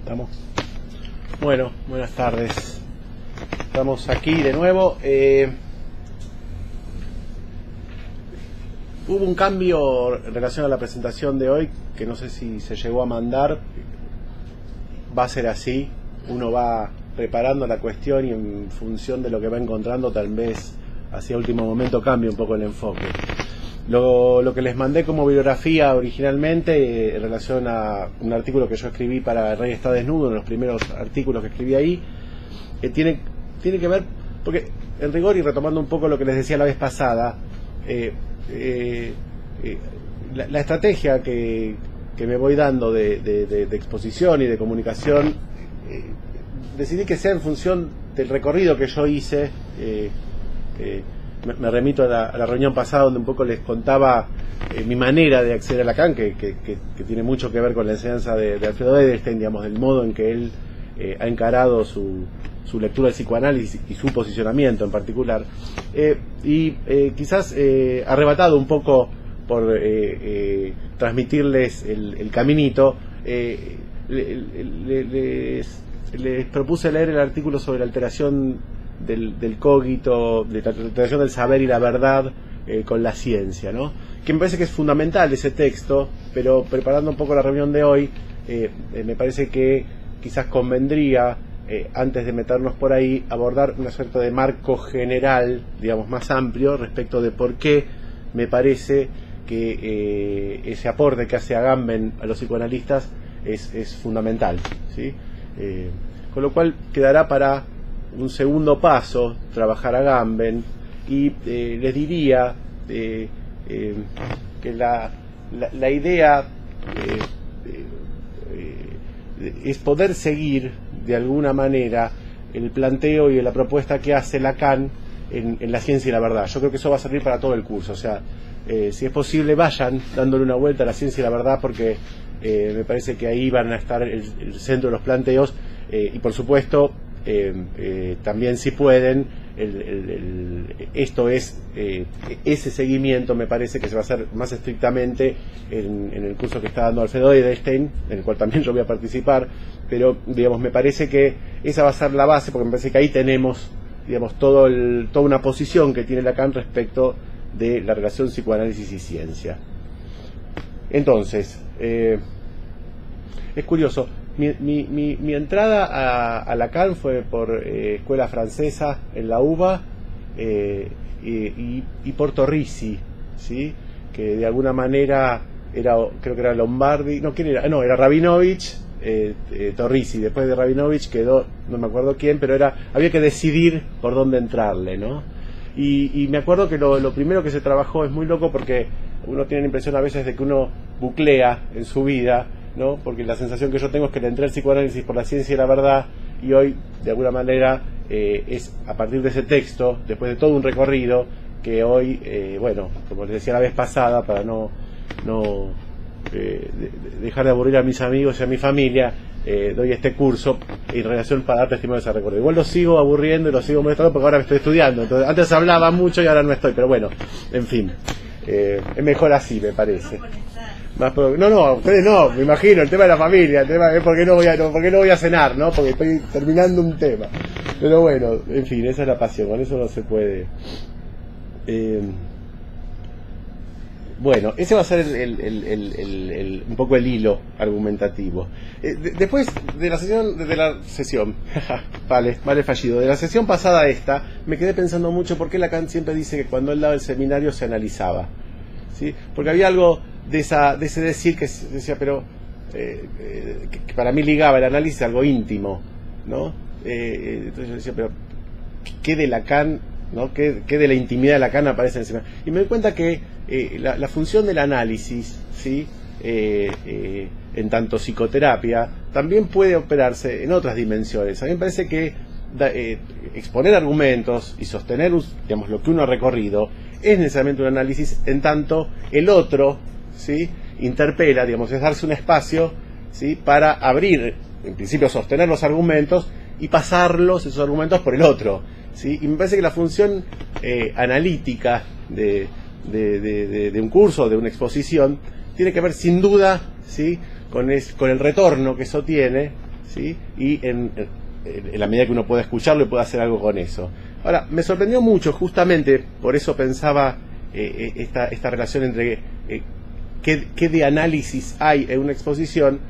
¿Estamos? Bueno, buenas tardes. Estamos aquí de nuevo. Hubo un cambio en relación a la presentación de hoy, que no sé si se llegó a mandar. Va a ser así. Uno va preparando la cuestión y en función de lo que va encontrando, tal vez hacia último momento cambie un poco el enfoque. Lo que les mandé como bibliografía originalmente, en relación a un artículo que yo escribí para El Rey está desnudo, uno de los primeros artículos que escribí ahí, tiene que ver, porque en rigor, y retomando un poco lo que les decía la vez pasada, la estrategia que me voy dando de exposición y de comunicación, decidí que sea en función del recorrido que yo hice. Me remito a la reunión pasada, donde un poco les contaba mi manera de acceder a Lacan, que tiene mucho que ver con la enseñanza de Alfredo Edelstein, digamos, del modo en que él ha encarado su lectura del psicoanálisis y su posicionamiento en particular, quizás arrebatado un poco por transmitirles el caminito, les propuse leer el artículo sobre la alteración del cogito, de la alteración del saber y la verdad con la ciencia, ¿no? Que me parece que es fundamental ese texto, pero preparando un poco la reunión de hoy, me parece que quizás convendría, antes de meternos por ahí, abordar una suerte de marco general, digamos, más amplio respecto de por qué me parece que ese aporte que hace Agamben a los psicoanalistas es fundamental, ¿sí? Con lo cual quedará para un segundo paso trabajar Agamben, y les diría que la idea es poder seguir de alguna manera el planteo y la propuesta que hace Lacan en La ciencia y la verdad. Yo creo que eso va a servir para todo el curso, o sea, si es posible, vayan dándole una vuelta a La ciencia y la verdad, porque me parece que ahí van a estar el centro de los planteos, y por supuesto también, si pueden, esto es ese seguimiento, me parece que se va a hacer más estrictamente en el curso que está dando Alfredo Edelstein, en el cual también yo voy a participar, pero digamos, me parece que esa va a ser la base, porque me parece que ahí tenemos, digamos, toda una posición que tiene Lacan respecto de la relación psicoanálisis y ciencia. Entonces, es curioso. Mi entrada a Lacan fue por escuela francesa en la UBA, y por Torrici, ¿sí? Que de alguna manera creo que era Lombardi, no, ¿quién era? No, era Rabinovich, Torrici. Después de Rabinovich quedó, no me acuerdo quién, pero había que decidir por dónde entrarle, ¿no? Y me acuerdo que lo primero que se trabajó es muy loco, porque uno tiene la impresión a veces de que uno buclea en su vida, ¿no? Porque la sensación que yo tengo es que le entré al psicoanálisis por La ciencia y la verdad, y hoy, de alguna manera, es a partir de ese texto, después de todo un recorrido, que hoy, bueno, como les decía la vez pasada, para no dejar de aburrir a mis amigos y a mi familia, doy este curso en relación para dar testimonio de ese recorrido. Igual lo sigo aburriendo y lo sigo molestando porque ahora me estoy estudiando. Entonces, antes hablaba mucho y ahora no estoy, pero bueno, en fin, es mejor así, me parece. No, ustedes no, me imagino, el tema de la familia, el tema es por qué no voy a cenar, ¿no? Porque estoy terminando un tema. Pero bueno, en fin, esa es la pasión, con eso no se puede. Bueno, ese va a ser un poco el hilo argumentativo. Después de la sesión, vale fallido, de la sesión pasada a esta, me quedé pensando mucho por qué Lacan siempre dice que cuando él daba el seminario se analizaba, ¿sí? Porque había algo de ese decir que decía, pero que para mí ligaba el análisis a algo íntimo, ¿no? Entonces yo decía, pero ¿qué de Lacan, ¿no? ¿Qué de la intimidad de Lacan aparece en el seminario? Y me doy cuenta que la función del análisis, ¿sí? En tanto psicoterapia, también puede operarse en otras dimensiones. A mí me parece que exponer argumentos y sostener, digamos, lo que uno ha recorrido es necesariamente un análisis, en tanto el otro, ¿sí? Interpela, digamos, es darse un espacio, ¿sí? Para abrir, en principio sostener los argumentos y pasarlos, esos argumentos, por el otro, ¿sí? Y me parece que la función analítica de un curso, de una exposición, tiene que ver sin duda, ¿sí? con el retorno que eso tiene, ¿sí? Y en la medida que uno pueda escucharlo y pueda hacer algo con eso. Ahora, me sorprendió mucho, justamente por eso pensaba esta relación entre qué de análisis hay en una exposición,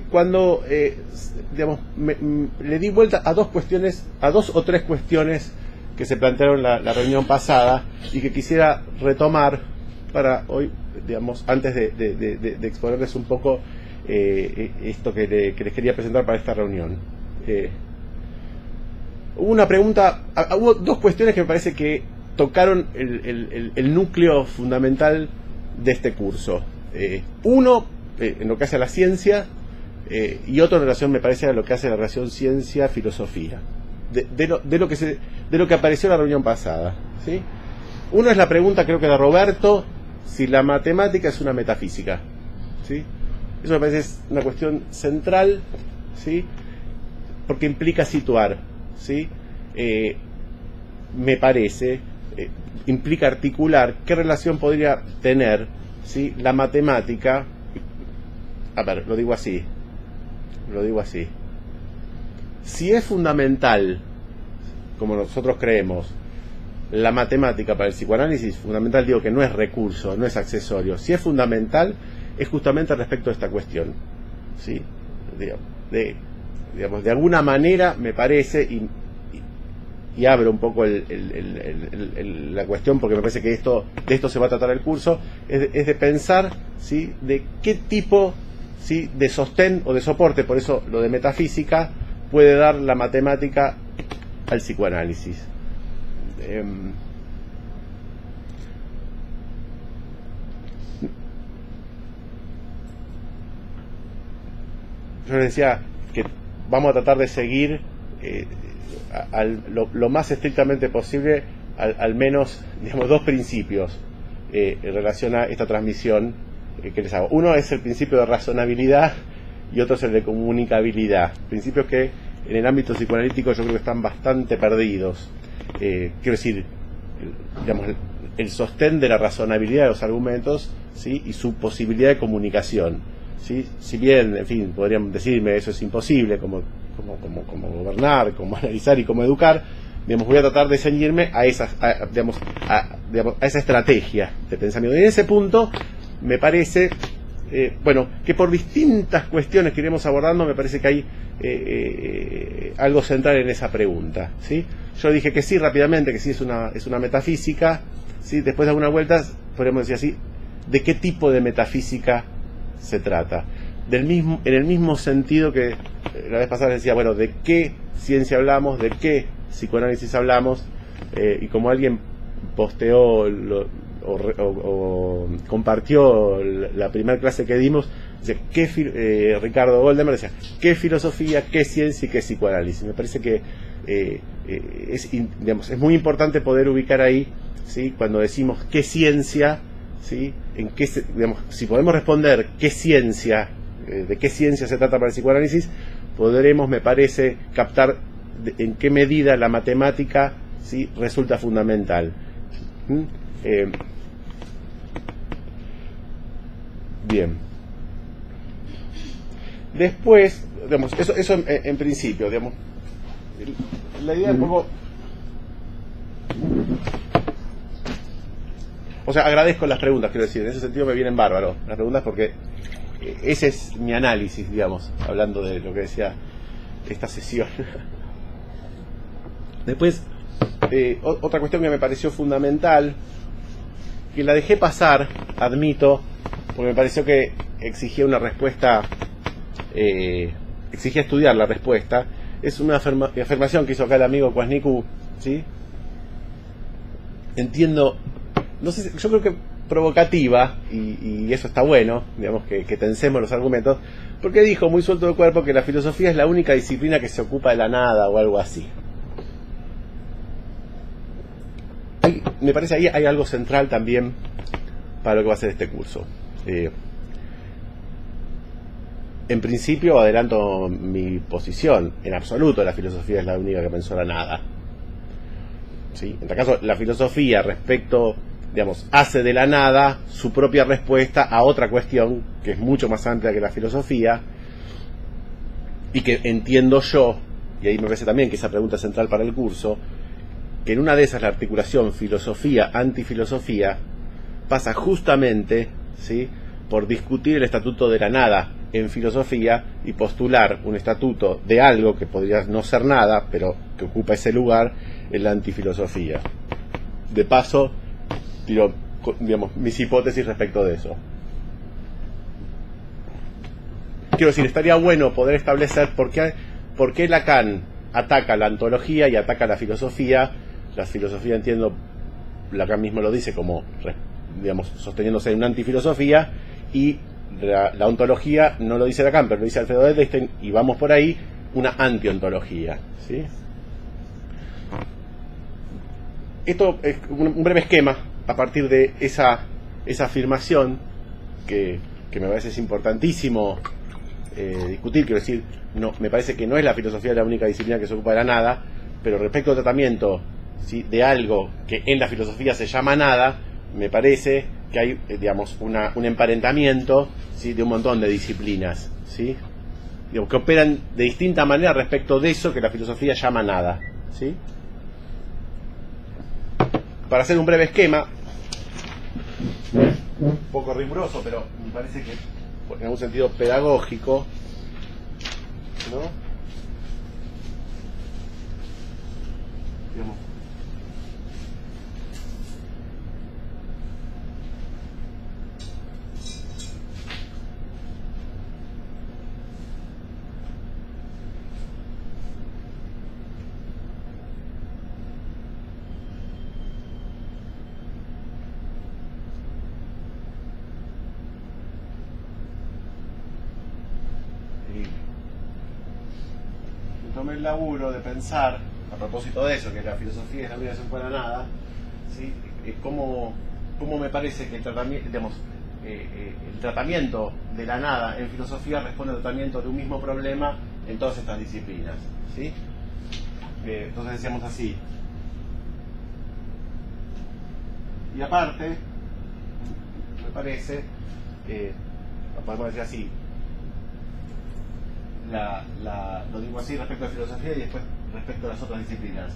cuando digamos, le di vuelta a dos o tres cuestiones que se plantearon la reunión pasada y que quisiera retomar para hoy, digamos, antes de exponerles un poco esto que les quería presentar para esta reunión. Hubo una pregunta, hubo dos cuestiones que me parece que tocaron el núcleo fundamental de este curso. Uno, en lo que hace a la ciencia, y otro en relación, me parece, a lo que hace la relación ciencia-filosofía. De lo que apareció en la reunión pasada, ¿sí? Uno es la pregunta, creo que de Roberto, si la matemática es una metafísica, ¿sí? Eso me parece es una cuestión central, ¿sí? Porque implica situar, ¿sí? Me parece, implica articular qué relación podría tener, ¿sí? La matemática, a ver, lo digo así, si es fundamental, como nosotros creemos, la matemática para el psicoanálisis, fundamental digo que no es recurso, no es accesorio, si es fundamental es justamente respecto a esta cuestión, ¿sí? Digamos, de alguna manera me parece, y abro un poco la cuestión porque me parece que de esto se va a tratar el curso, es de pensar, ¿sí? De qué tipo, ¿sí? De sostén o de soporte, por eso lo de metafísica, puede dar la matemática al psicoanálisis. Yo les decía que vamos a tratar de seguir lo más estrictamente posible al menos, digamos, dos principios en relación a esta transmisión que les hago. Uno es el principio de razonabilidad y otro es el de comunicabilidad, principios que en el ámbito psicoanalítico yo creo que están bastante perdidos. Quiero decir, digamos, el sostén de la razonabilidad de los argumentos, ¿sí? Y su posibilidad de comunicación, ¿sí? Si bien, en fin, podrían decirme eso es imposible, como gobernar, como analizar y como educar, digamos, voy a tratar de ceñirme a esa estrategia de pensamiento. Y en ese punto me parece, bueno, que por distintas cuestiones que iremos abordando, me parece que hay algo central en esa pregunta, ¿sí? Yo dije que sí rápidamente, que sí es una metafísica, ¿sí? Después de algunas vueltas podemos decir así, ¿de qué tipo de metafísica se trata? En el mismo sentido que la vez pasada decía, bueno, ¿de qué ciencia hablamos? ¿De qué psicoanálisis hablamos? Y como alguien posteó o compartió la primera clase que dimos, dice, Ricardo Goldemar decía, ¿qué filosofía, qué ciencia y qué psicoanálisis? Me parece que es muy importante poder ubicar ahí, ¿sí? Cuando decimos qué ciencia, ¿sí? Si podemos responder qué ciencia, de qué ciencia se trata para el psicoanálisis, podremos, me parece, captar en qué medida la matemática, ¿sí? Resulta fundamental. Bien. Después, digamos, eso en principio, digamos, la idea un poco, o sea, agradezco las preguntas, quiero decir, en ese sentido me vienen bárbaro las preguntas porque ese es mi análisis, digamos, hablando de lo que decía esta sesión. Después, otra cuestión que me pareció fundamental, que la dejé pasar, admito, porque me pareció que exigía una respuesta, exigía estudiar la respuesta, es una afirmación que hizo acá el amigo Kwasniku, ¿sí? Entiendo, no sé, yo creo que provocativa, y eso está bueno, digamos, que tensemos los argumentos, porque dijo muy suelto del cuerpo que la filosofía es la única disciplina que se ocupa de la nada o algo así. Me parece ahí hay algo central también para lo que va a ser este curso. En principio adelanto mi posición, en absoluto la filosofía es la única que pensó la nada, ¿sí? En este caso la filosofía respecto, digamos, hace de la nada su propia respuesta a otra cuestión que es mucho más amplia que la filosofía, y que entiendo yo, y ahí me parece también que esa pregunta es central para el curso, que en una de esas la articulación filosofía-antifilosofía pasa justamente, ¿sí?, por discutir el estatuto de la nada en filosofía y postular un estatuto de algo que podría no ser nada, pero que ocupa ese lugar en la antifilosofía. De paso, tiro, digamos, mis hipótesis respecto de eso. Quiero decir, estaría bueno poder establecer por qué Lacan ataca la ontología y ataca la filosofía. La filosofía, entiendo, Lacan mismo lo dice como, digamos, sosteniéndose en una antifilosofía, y la ontología no lo dice Lacan, pero lo dice Alfredo Edelstein, y vamos por ahí, una antiontología, ¿sí? Esto es un breve esquema a partir de esa afirmación que me parece es importantísimo discutir. Quiero decir, no, me parece que no es la filosofía la única disciplina que se ocupa de la nada, pero respecto al tratamiento, ¿sí?, de algo que en la filosofía se llama nada, me parece que hay, digamos, un emparentamiento, ¿sí?, de un montón de disciplinas, ¿sí?, digamos, que operan de distinta manera respecto de eso que la filosofía llama nada, ¿sí? Para hacer un breve esquema, un poco riguroso, pero me parece que en algún sentido pedagógico, ¿no? Digamos, tomé el laburo de pensar, a propósito de eso, que la filosofía es la única que se ocupa de la nada, ¿sí?, cómo me parece que el tratamiento, digamos, el tratamiento de la nada en filosofía responde al tratamiento de un mismo problema en todas estas disciplinas, ¿sí? Entonces decíamos así. Y aparte, me parece, lo podemos decir así, lo digo así respecto a filosofía y después respecto a las otras disciplinas.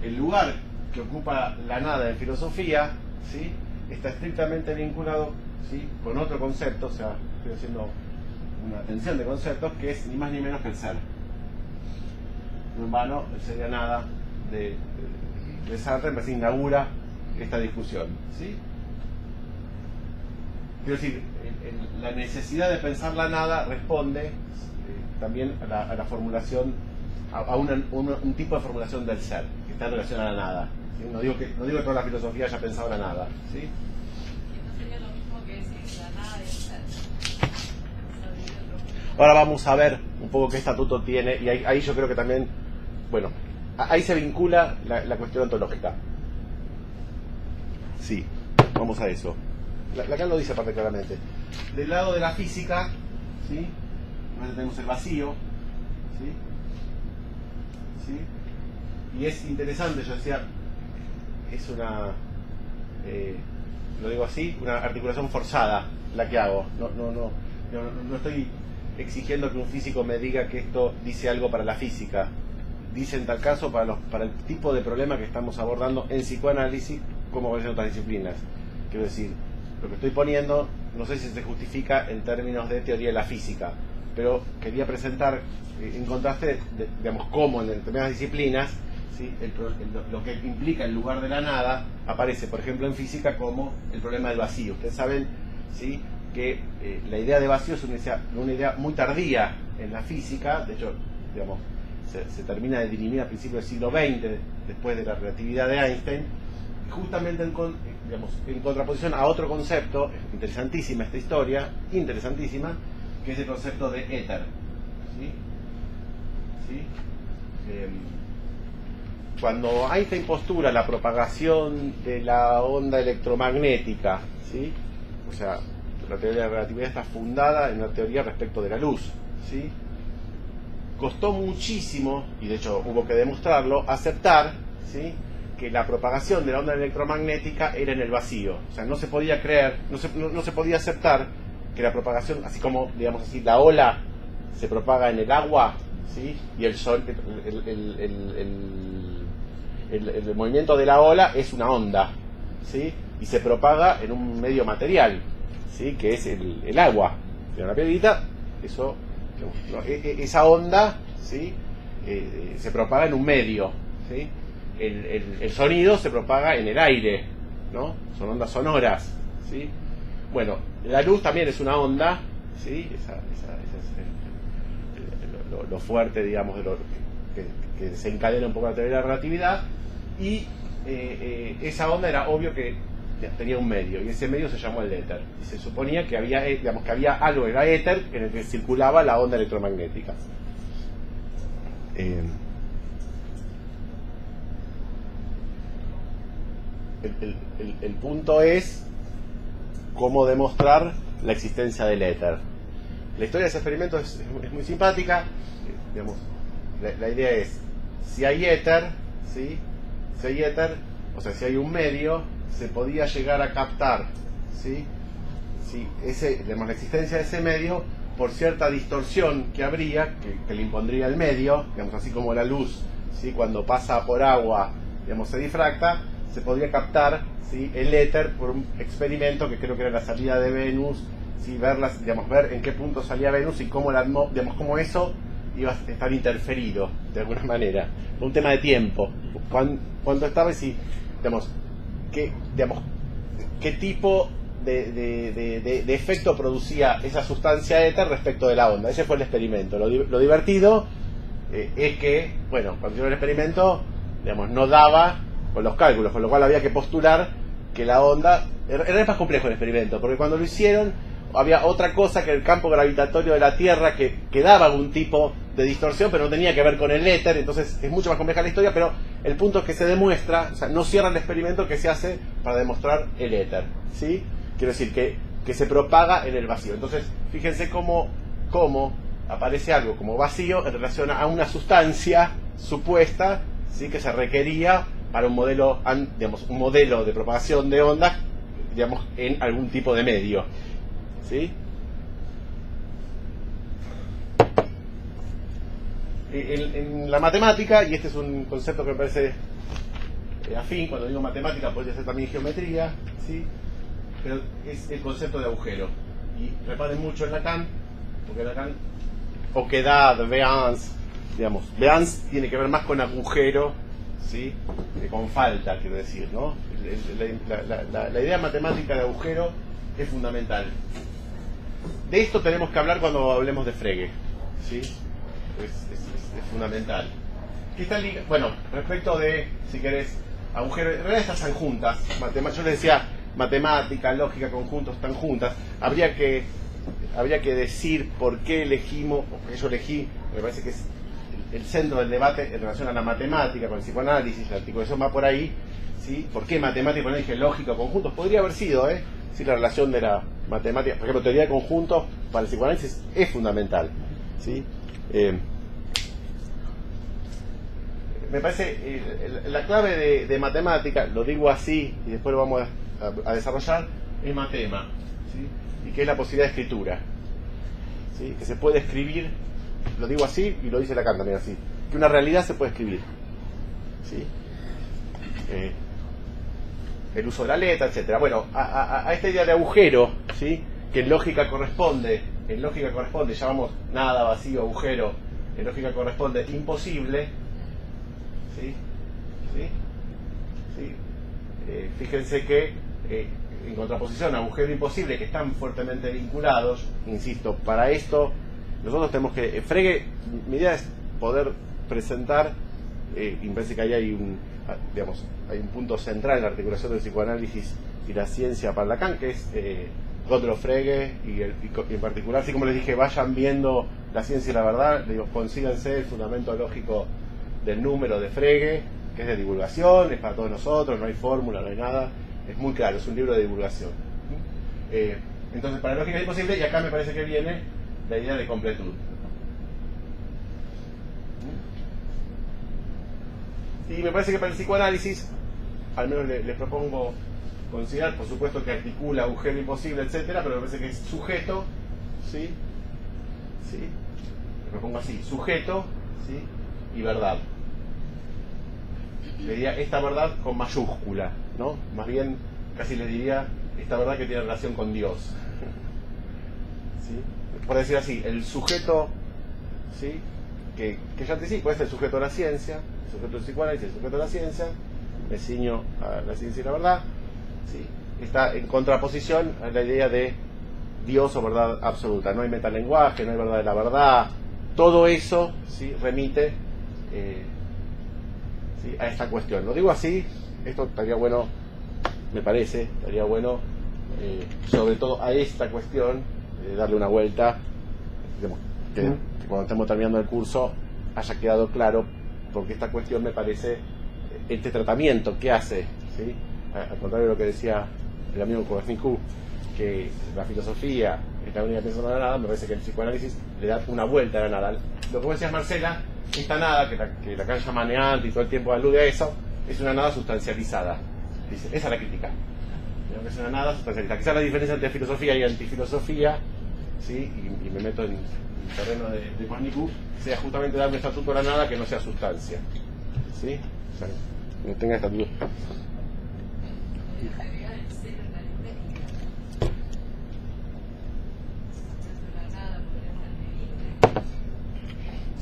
El lugar que ocupa la nada en filosofía, ¿sí?, está estrictamente vinculado, ¿sí?, con otro concepto, o sea, estoy haciendo una tensión de conceptos, que es ni más ni menos que el ser. No en vano, el ser y nada de Sartre me inaugura esta discusión, ¿sí? Quiero decir, la necesidad de pensar la nada responde también a la formulación, a un tipo de formulación del ser, que está en relación a la nada, ¿sí? No digo que toda la filosofía haya pensado la nada, ¿sí? ¿No sería lo mismo que decir la nada y el ser? Ahora vamos a ver un poco qué estatuto tiene, y ahí yo creo que también, bueno, ahí se vincula la cuestión ontológica. Sí, vamos a eso. Lacan lo dice aparte claramente. Del lado de la física, ¿sí?, tenemos el vacío, ¿sí?, ¿sí? Y es interesante, yo decía, es una, lo digo así, una articulación forzada la que hago. No estoy exigiendo que un físico me diga que esto dice algo para la física. Dice en tal caso para el tipo de problema que estamos abordando en psicoanálisis como en otras disciplinas. Quiero decir, lo que estoy poniendo no sé si se justifica en términos de teoría de la física, pero quería presentar en contraste, digamos, cómo en determinadas disciplinas, ¿sí?, lo que implica el lugar de la nada aparece, por ejemplo, en física como el problema del vacío. Ustedes saben, ¿sí?, que la idea de vacío es una idea muy tardía en la física. De hecho, digamos, se termina de dirimir a principios del siglo XX, después de la relatividad de Einstein, justamente en contraposición a otro concepto, interesantísima esta historia, interesantísima, que es el concepto de éter, ¿sí? ¿Sí? Cuando Einstein postula la propagación de la onda electromagnética, ¿sí?, o sea, la teoría de la relatividad está fundada en una teoría respecto de la luz, ¿sí?, costó muchísimo, y de hecho hubo que demostrarlo, aceptar, ¿sí?, que la propagación de la onda electromagnética era en el vacío. O sea, no se podía creer, no se podía aceptar que la propagación, así como, digamos así, la ola se propaga en el agua, ¿sí? Y el movimiento de la ola es una onda, ¿sí? Y se propaga en un medio material, ¿sí? Que es el agua. Tiene una piedrita, eso, esa onda, ¿sí? Se propaga en un medio, ¿sí? El sonido se propaga en el aire, ¿no? Son ondas sonoras, ¿sí? Bueno, la luz también es una onda, ¿sí? Esa es lo fuerte, digamos, de que desencadena un poco la teoría de la relatividad. Y esa onda era obvio que tenía un medio, y ese medio se llamó el éter. Y se suponía que había, digamos, que había algo en el éter en el que circulaba la onda electromagnética. El punto es cómo demostrar la existencia del éter. La historia de ese experimento es muy simpática. Digamos, la idea es, si hay éter, ¿sí? Si hay éter, o sea, si hay un medio, se podía llegar a captar, ¿sí? Sí, digamos, la existencia de ese medio por cierta distorsión que habría, que le impondría el medio, digamos, así como la luz, ¿sí? Cuando pasa por agua, digamos, se difracta, se podría captar, ¿sí? El éter por un experimento que creo que era la salida de Venus, ¿sí? Ver en qué punto salía Venus y cómo, digamos, cómo eso iba a estar interferido de alguna manera, por un tema de tiempo, cuando estaba y si, digamos, qué tipo de efecto producía esa sustancia éter respecto de la onda. Ese fue el experimento. Lo divertido es que, bueno, cuando hicieron el experimento, digamos, no daba con los cálculos, con lo cual había que postular que la onda... Era más complejo el experimento, porque cuando lo hicieron había otra cosa que el campo gravitatorio de la Tierra que daba algún tipo de distorsión, pero no tenía que ver con el éter. Entonces es mucho más compleja la historia, pero el punto es que se demuestra, o sea, no cierra el experimento que se hace para demostrar el éter, ¿sí? Quiero decir que se propaga en el vacío. Entonces fíjense cómo aparece algo como vacío en relación a una sustancia supuesta, ¿sí? Que se requería para un modelo, digamos, un modelo de propagación de ondas, digamos, en algún tipo de medio, ¿sí? En la matemática, y este es un concepto que me parece afín, cuando digo matemática podría ser también geometría, ¿sí? Pero es el concepto de agujero. Y reparen mucho en Lacan, porque Lacan, oquedad, veance, digamos, veance tiene que ver más con agujero, ¿sí? Que con falta, quiero decir, ¿no? La idea matemática de agujero es fundamental. De esto tenemos que hablar cuando hablemos de Frege, ¿sí? Es fundamental. Bueno, respecto de, si querés, agujero, en realidad estas están juntas. Yo les decía, matemática, lógica, conjuntos están juntas. Habría que decir por qué elegimos, o por qué yo elegí, me parece que es el centro del debate en relación a la matemática, con el psicoanálisis, la articulación va por ahí, ¿sí? ¿Por qué matemática? Por ahí dije lógica, conjuntos. Podría haber sido, sí, la relación de la matemática, por ejemplo, teoría de conjuntos para el psicoanálisis es fundamental, ¿sí? Me parece la clave de matemática, lo digo así y después lo vamos a desarrollar, es matema, ¿sí? Y que es la posibilidad de escritura, ¿sí? Que se puede escribir, lo digo así y lo dice Lacan también así, que una realidad se puede escribir, ¿sí? El uso de la letra, etcétera. Bueno, a esta idea de agujero, ¿sí? Que en lógica corresponde, llamamos nada, vacío, agujero, en lógica corresponde imposible, ¿sí? ¿Sí? ¿Sí? Fíjense que en contraposición a agujero imposible, que están fuertemente vinculados, insisto, para esto nosotros tenemos que... Frege, mi idea es poder presentar, y me parece que ahí hay un punto central en la articulación del psicoanálisis y la ciencia para Lacan, que es Gottlob Frege, y en particular, así como les dije, vayan viendo La ciencia y la verdad, les digo, consíganse el fundamento lógico del número de Frege, que es de divulgación, es para todos nosotros, no hay fórmula, no hay nada, es muy claro, es un libro de divulgación. Entonces, para lógica es imposible, y acá me parece que viene la idea de completud. Y me parece que para el psicoanálisis, al menos les propongo considerar, por supuesto que articula agujero imposible, etcétera, pero me parece que es sujeto, ¿sí? ¿Sí? Le propongo así, sujeto ¿sí? Y verdad. Le diría esta verdad con mayúscula, ¿no? Más bien, casi le diría esta verdad que tiene relación con Dios. ¿Sí? Por decir así, el sujeto, ¿sí? que ya te sí, puede ser el sujeto de la ciencia, el sujeto del psicoanálisis, el sujeto de la ciencia, me ciño a la ciencia y la verdad, ¿sí? Está en contraposición a la idea de Dios o verdad absoluta. No hay metalenguaje, no hay verdad de la verdad. Todo eso, ¿sí? remite ¿sí? a esta cuestión. Lo digo así, esto estaría bueno, me parece, estaría bueno, sobre todo a esta cuestión, darle una vuelta, digamos, que cuando estemos terminando el curso haya quedado claro, porque esta cuestión me parece, este tratamiento que hace, ¿sí? Al contrario de lo que decía el amigo Kovarsniku, que la filosofía es la única que piensa en la nada, me parece que el psicoanálisis le da una vuelta a la nada. Lo que vos decías, Marcela, esta nada, que la Lacan llama neante y todo el tiempo alude a eso, es una nada sustancializada. Dice, esa es la crítica. Creo que es una nada sustancializada. Quizás la diferencia entre filosofía y antifilosofía, ¿sí? y me meto en el terreno de Kovarsniku, sea justamente dar un estatuto a la nada que no sea sustancia. ¿Sí? O sea, que no tenga estatuto.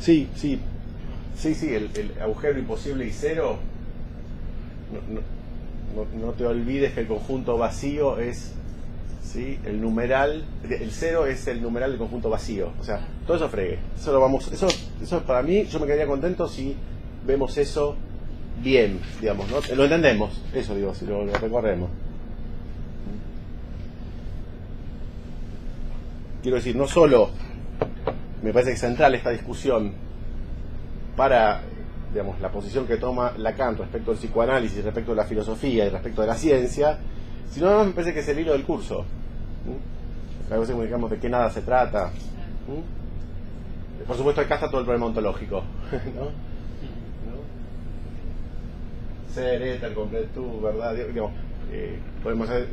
Sí, el agujero imposible y cero. No te olvides que el conjunto vacío es, ¿sí? el numeral, el cero es el numeral del conjunto vacío. O sea, todo eso fregue. Eso para mí, yo me quedaría contento si vemos eso bien, digamos, ¿no? Lo entendemos, eso digo, si lo recorremos. Quiero decir, no solo me parece que es central esta discusión para, digamos, la posición que toma Lacan respecto al psicoanálisis, respecto a la filosofía y respecto a la ciencia, sino además me parece que es el hilo del curso. A veces digamos de qué nada se trata. Por supuesto acá está todo el problema ontológico, ¿no? Ser, éter, completud, verdad, digamos, podemos hacer,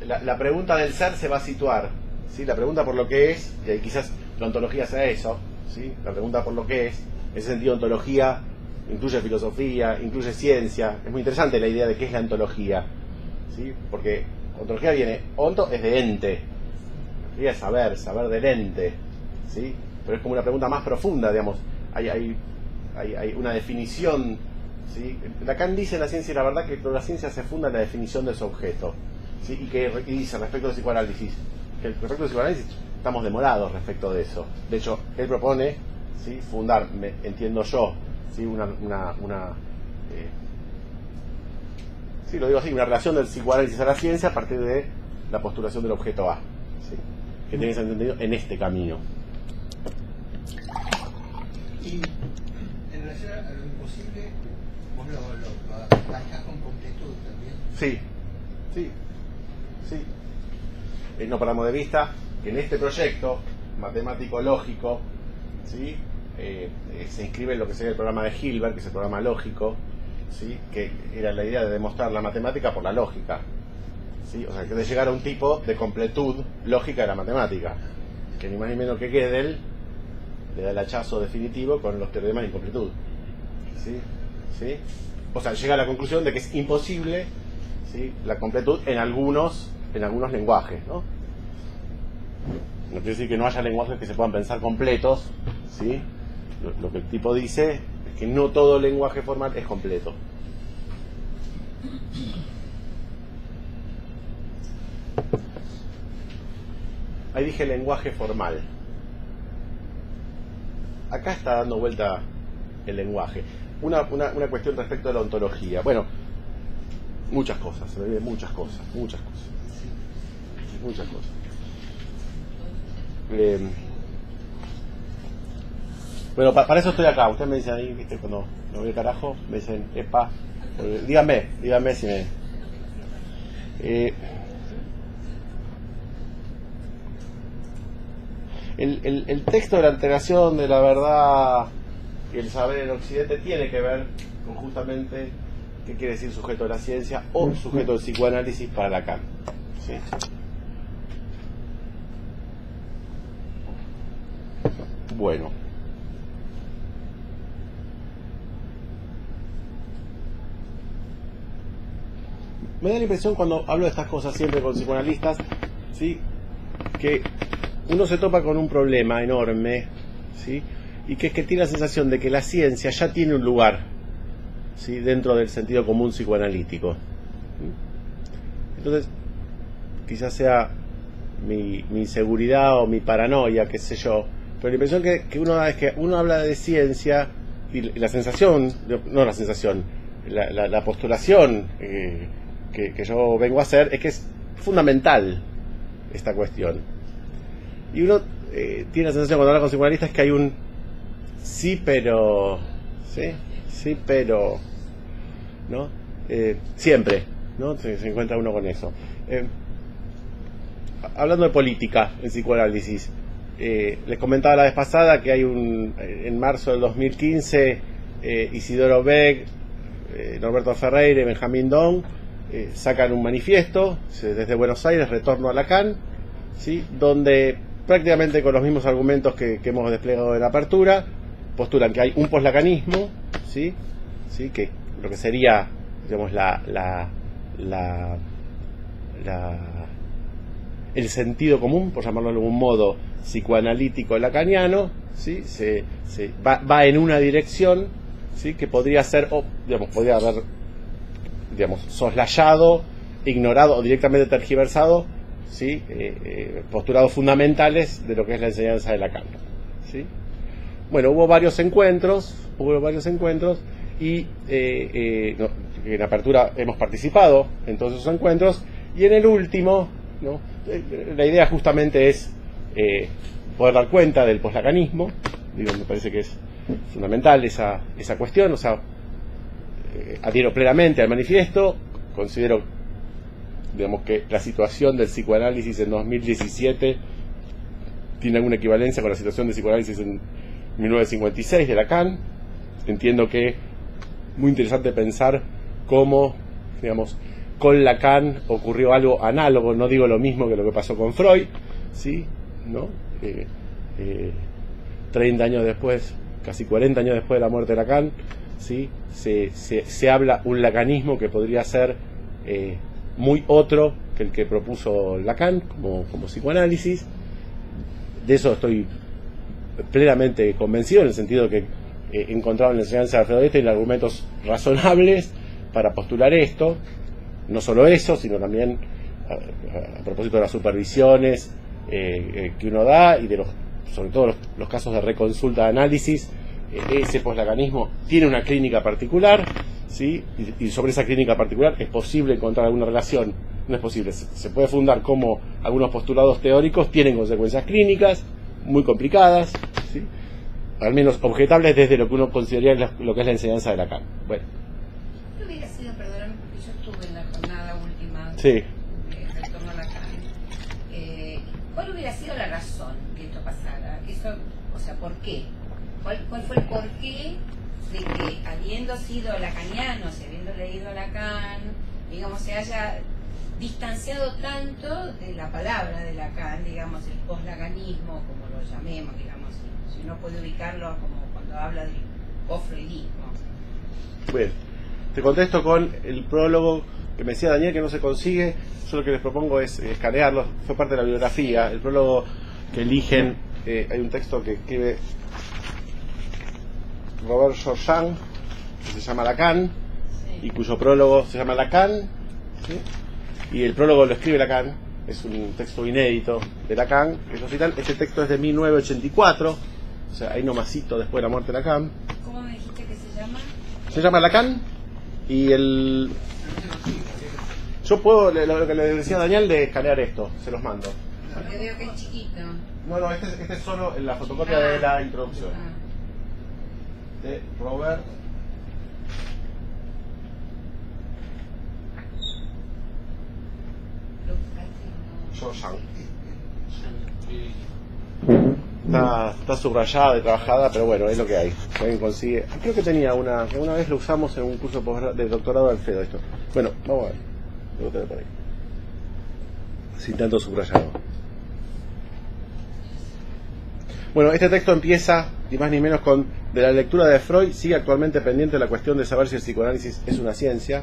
la pregunta del ser se va a situar, ¿sí? La pregunta por lo que es, y quizás la ontología sea eso, ¿sí? La pregunta por lo que es, en ese sentido ontología incluye filosofía, incluye ciencia. Es muy interesante la idea de qué es la ontología, ¿sí? Porque ontología viene, onto es de ente, ontología es saber del ente, ¿sí? Pero es como una pregunta más profunda, digamos, hay una definición, ¿sí? Lacan dice en La ciencia y la verdad que la ciencia se funda en la definición de su objeto, ¿sí? y dice respecto al psicoanálisis, que respecto al psicoanálisis estamos demorados respecto de eso. De hecho, él propone, ¿sí? fundar, entiendo yo, ¿sí? sí, lo digo así, una relación del psicoanálisis a la ciencia a partir de la postulación del objeto A, ¿sí? Que tiene que ser entendido en este camino. Y en relación a lo imposible, vos lo manejás con completud también. Sí. No perdamos de vista que en este proyecto matemático-lógico, ¿sí? Se inscribe en lo que sería el programa de Hilbert, que es el programa lógico, ¿sí? Que era la idea de demostrar la matemática por la lógica, ¿sí? O sea, que de llegar a un tipo de completud lógica de la matemática, que ni más ni menos que Gödel le da el hachazo definitivo con los teoremas de incompletud, ¿sí? O sea, llega a la conclusión de que es imposible, ¿sí? la completud en algunos lenguajes, ¿no? No quiere decir que no haya lenguajes que se puedan pensar completos, ¿sí? Lo que el tipo dice es que no todo lenguaje formal es completo. Ahí dije lenguaje formal. Acá está dando vuelta el lenguaje. Una cuestión respecto a la ontología. Bueno, muchas cosas, se me olvidan muchas cosas. Bueno, para eso estoy acá. Ustedes me dicen ahí, ¿viste? Cuando me voy al carajo, me dicen, epa, díganme si me... El texto de la alteración de la verdad y el saber en Occidente tiene que ver con justamente qué quiere decir sujeto de la ciencia o sujeto del psicoanálisis para Lacan, ¿sí? Bueno, me da la impresión cuando hablo de estas cosas siempre con psicoanalistas, ¿sí?, que uno se topa con un problema enorme, ¿sí?, y que es que tiene la sensación de que la ciencia ya tiene un lugar, ¿sí?, dentro del sentido común psicoanalítico. Entonces, quizás sea mi inseguridad o mi paranoia, qué sé yo, pero la impresión que uno da es que uno habla de ciencia y la sensación, no la sensación, la postulación que yo vengo a hacer es que es fundamental esta cuestión. Y uno tiene la sensación cuando habla con psicoanalistas que hay un sí pero, sí pero, ¿no? Siempre, ¿no? Se encuentra uno con eso. Hablando de política en psicoanálisis, les comentaba la vez pasada que hay en marzo del 2015 Isidoro Beck, Norberto Ferreira y Benjamín Dong sacan un manifiesto desde Buenos Aires, Retorno a Lacan, ¿sí?, donde prácticamente con los mismos argumentos que hemos desplegado en la apertura postulan que hay un poslacanismo, ¿sí?, que lo que sería, digamos, el sentido común, por llamarlo de algún modo, psicoanalítico lacaniano, ¿sí?, va en una dirección, ¿sí?, que podría ser, podría haber, soslayado, ignorado o directamente tergiversado, ¿sí?, postulados fundamentales de lo que es la enseñanza de Lacan, ¿sí? Bueno, hubo varios encuentros y en apertura hemos participado en todos esos encuentros, y en el último, ¿no?, la idea justamente es poder dar cuenta del poslacanismo. Me parece que es fundamental esa cuestión, adhiero plenamente al manifiesto, considero, que la situación del psicoanálisis en 2017 tiene alguna equivalencia con la situación del psicoanálisis en 1956 de Lacan. Entiendo que es muy interesante pensar cómo, con Lacan ocurrió algo análogo, no digo lo mismo que lo que pasó con Freud, ¿sí?, ¿no? 30 años después, casi 40 años después de la muerte de Lacan, ¿sí?, se habla un lacanismo que podría ser muy otro que el que propuso Lacan como psicoanálisis. De eso estoy plenamente convencido, en el sentido que he encontrado en la enseñanza de Alfredo Epstein argumentos razonables para postular esto. No solo eso, sino también a propósito de las supervisiones que uno da y sobre todo los casos de reconsulta de análisis. Ese poslacanismo tiene una clínica particular, ¿sí?, y sobre esa clínica particular es posible encontrar alguna relación. No es posible, se puede fundar como algunos postulados teóricos tienen consecuencias clínicas muy complicadas, ¿sí?, al menos objetables desde lo que uno consideraría lo que es la enseñanza de Lacan. Bueno. ¿Cuál hubiera sido, perdóname, porque yo estuve en la jornada última sí. de Retorno a Lacan, ¿cuál hubiera sido la razón que esto pasara? ¿Por qué? ¿Cuál fue el porqué de que, habiendo sido lacanianos y habiendo leído a Lacan, se haya distanciado tanto de la palabra de Lacan, el poslacanismo, como lo llamemos, si uno puede ubicarlo como cuando habla del post-freudismo? Bien, te contesto con el prólogo que me decía Daniel, que no se consigue. Yo lo que les propongo es escanearlo, fue parte de la bibliografía, el prólogo que eligen. Hay un texto que escribe Robert Georgean, que se llama Lacan, sí, y cuyo prólogo se llama Lacan, ¿sí?, y el prólogo lo escribe Lacan. Es un texto inédito de Lacan, que ellos citan. Este texto es de 1984, o sea, ahí nomasito después de la muerte de Lacan. ¿Cómo me dijiste que se llama? Se llama Lacan, y yo puedo, lo que le decía a Daniel, de escanear esto, se los mando. Porque veo que es chiquito. No, este es solo en la fotocopia de la introducción. De Robert Georgean. Está subrayada y trabajada, pero bueno, es lo que hay. Si alguien consigue. Creo que tenía una vez lo usamos en un curso de doctorado de Alfredo esto. Bueno, vamos a ver. Lo tengo por ahí. Sin tanto subrayado. Bueno, este texto empieza, ni más ni menos, con: de la lectura de Freud sigue actualmente pendiente la cuestión de saber si el psicoanálisis es una ciencia.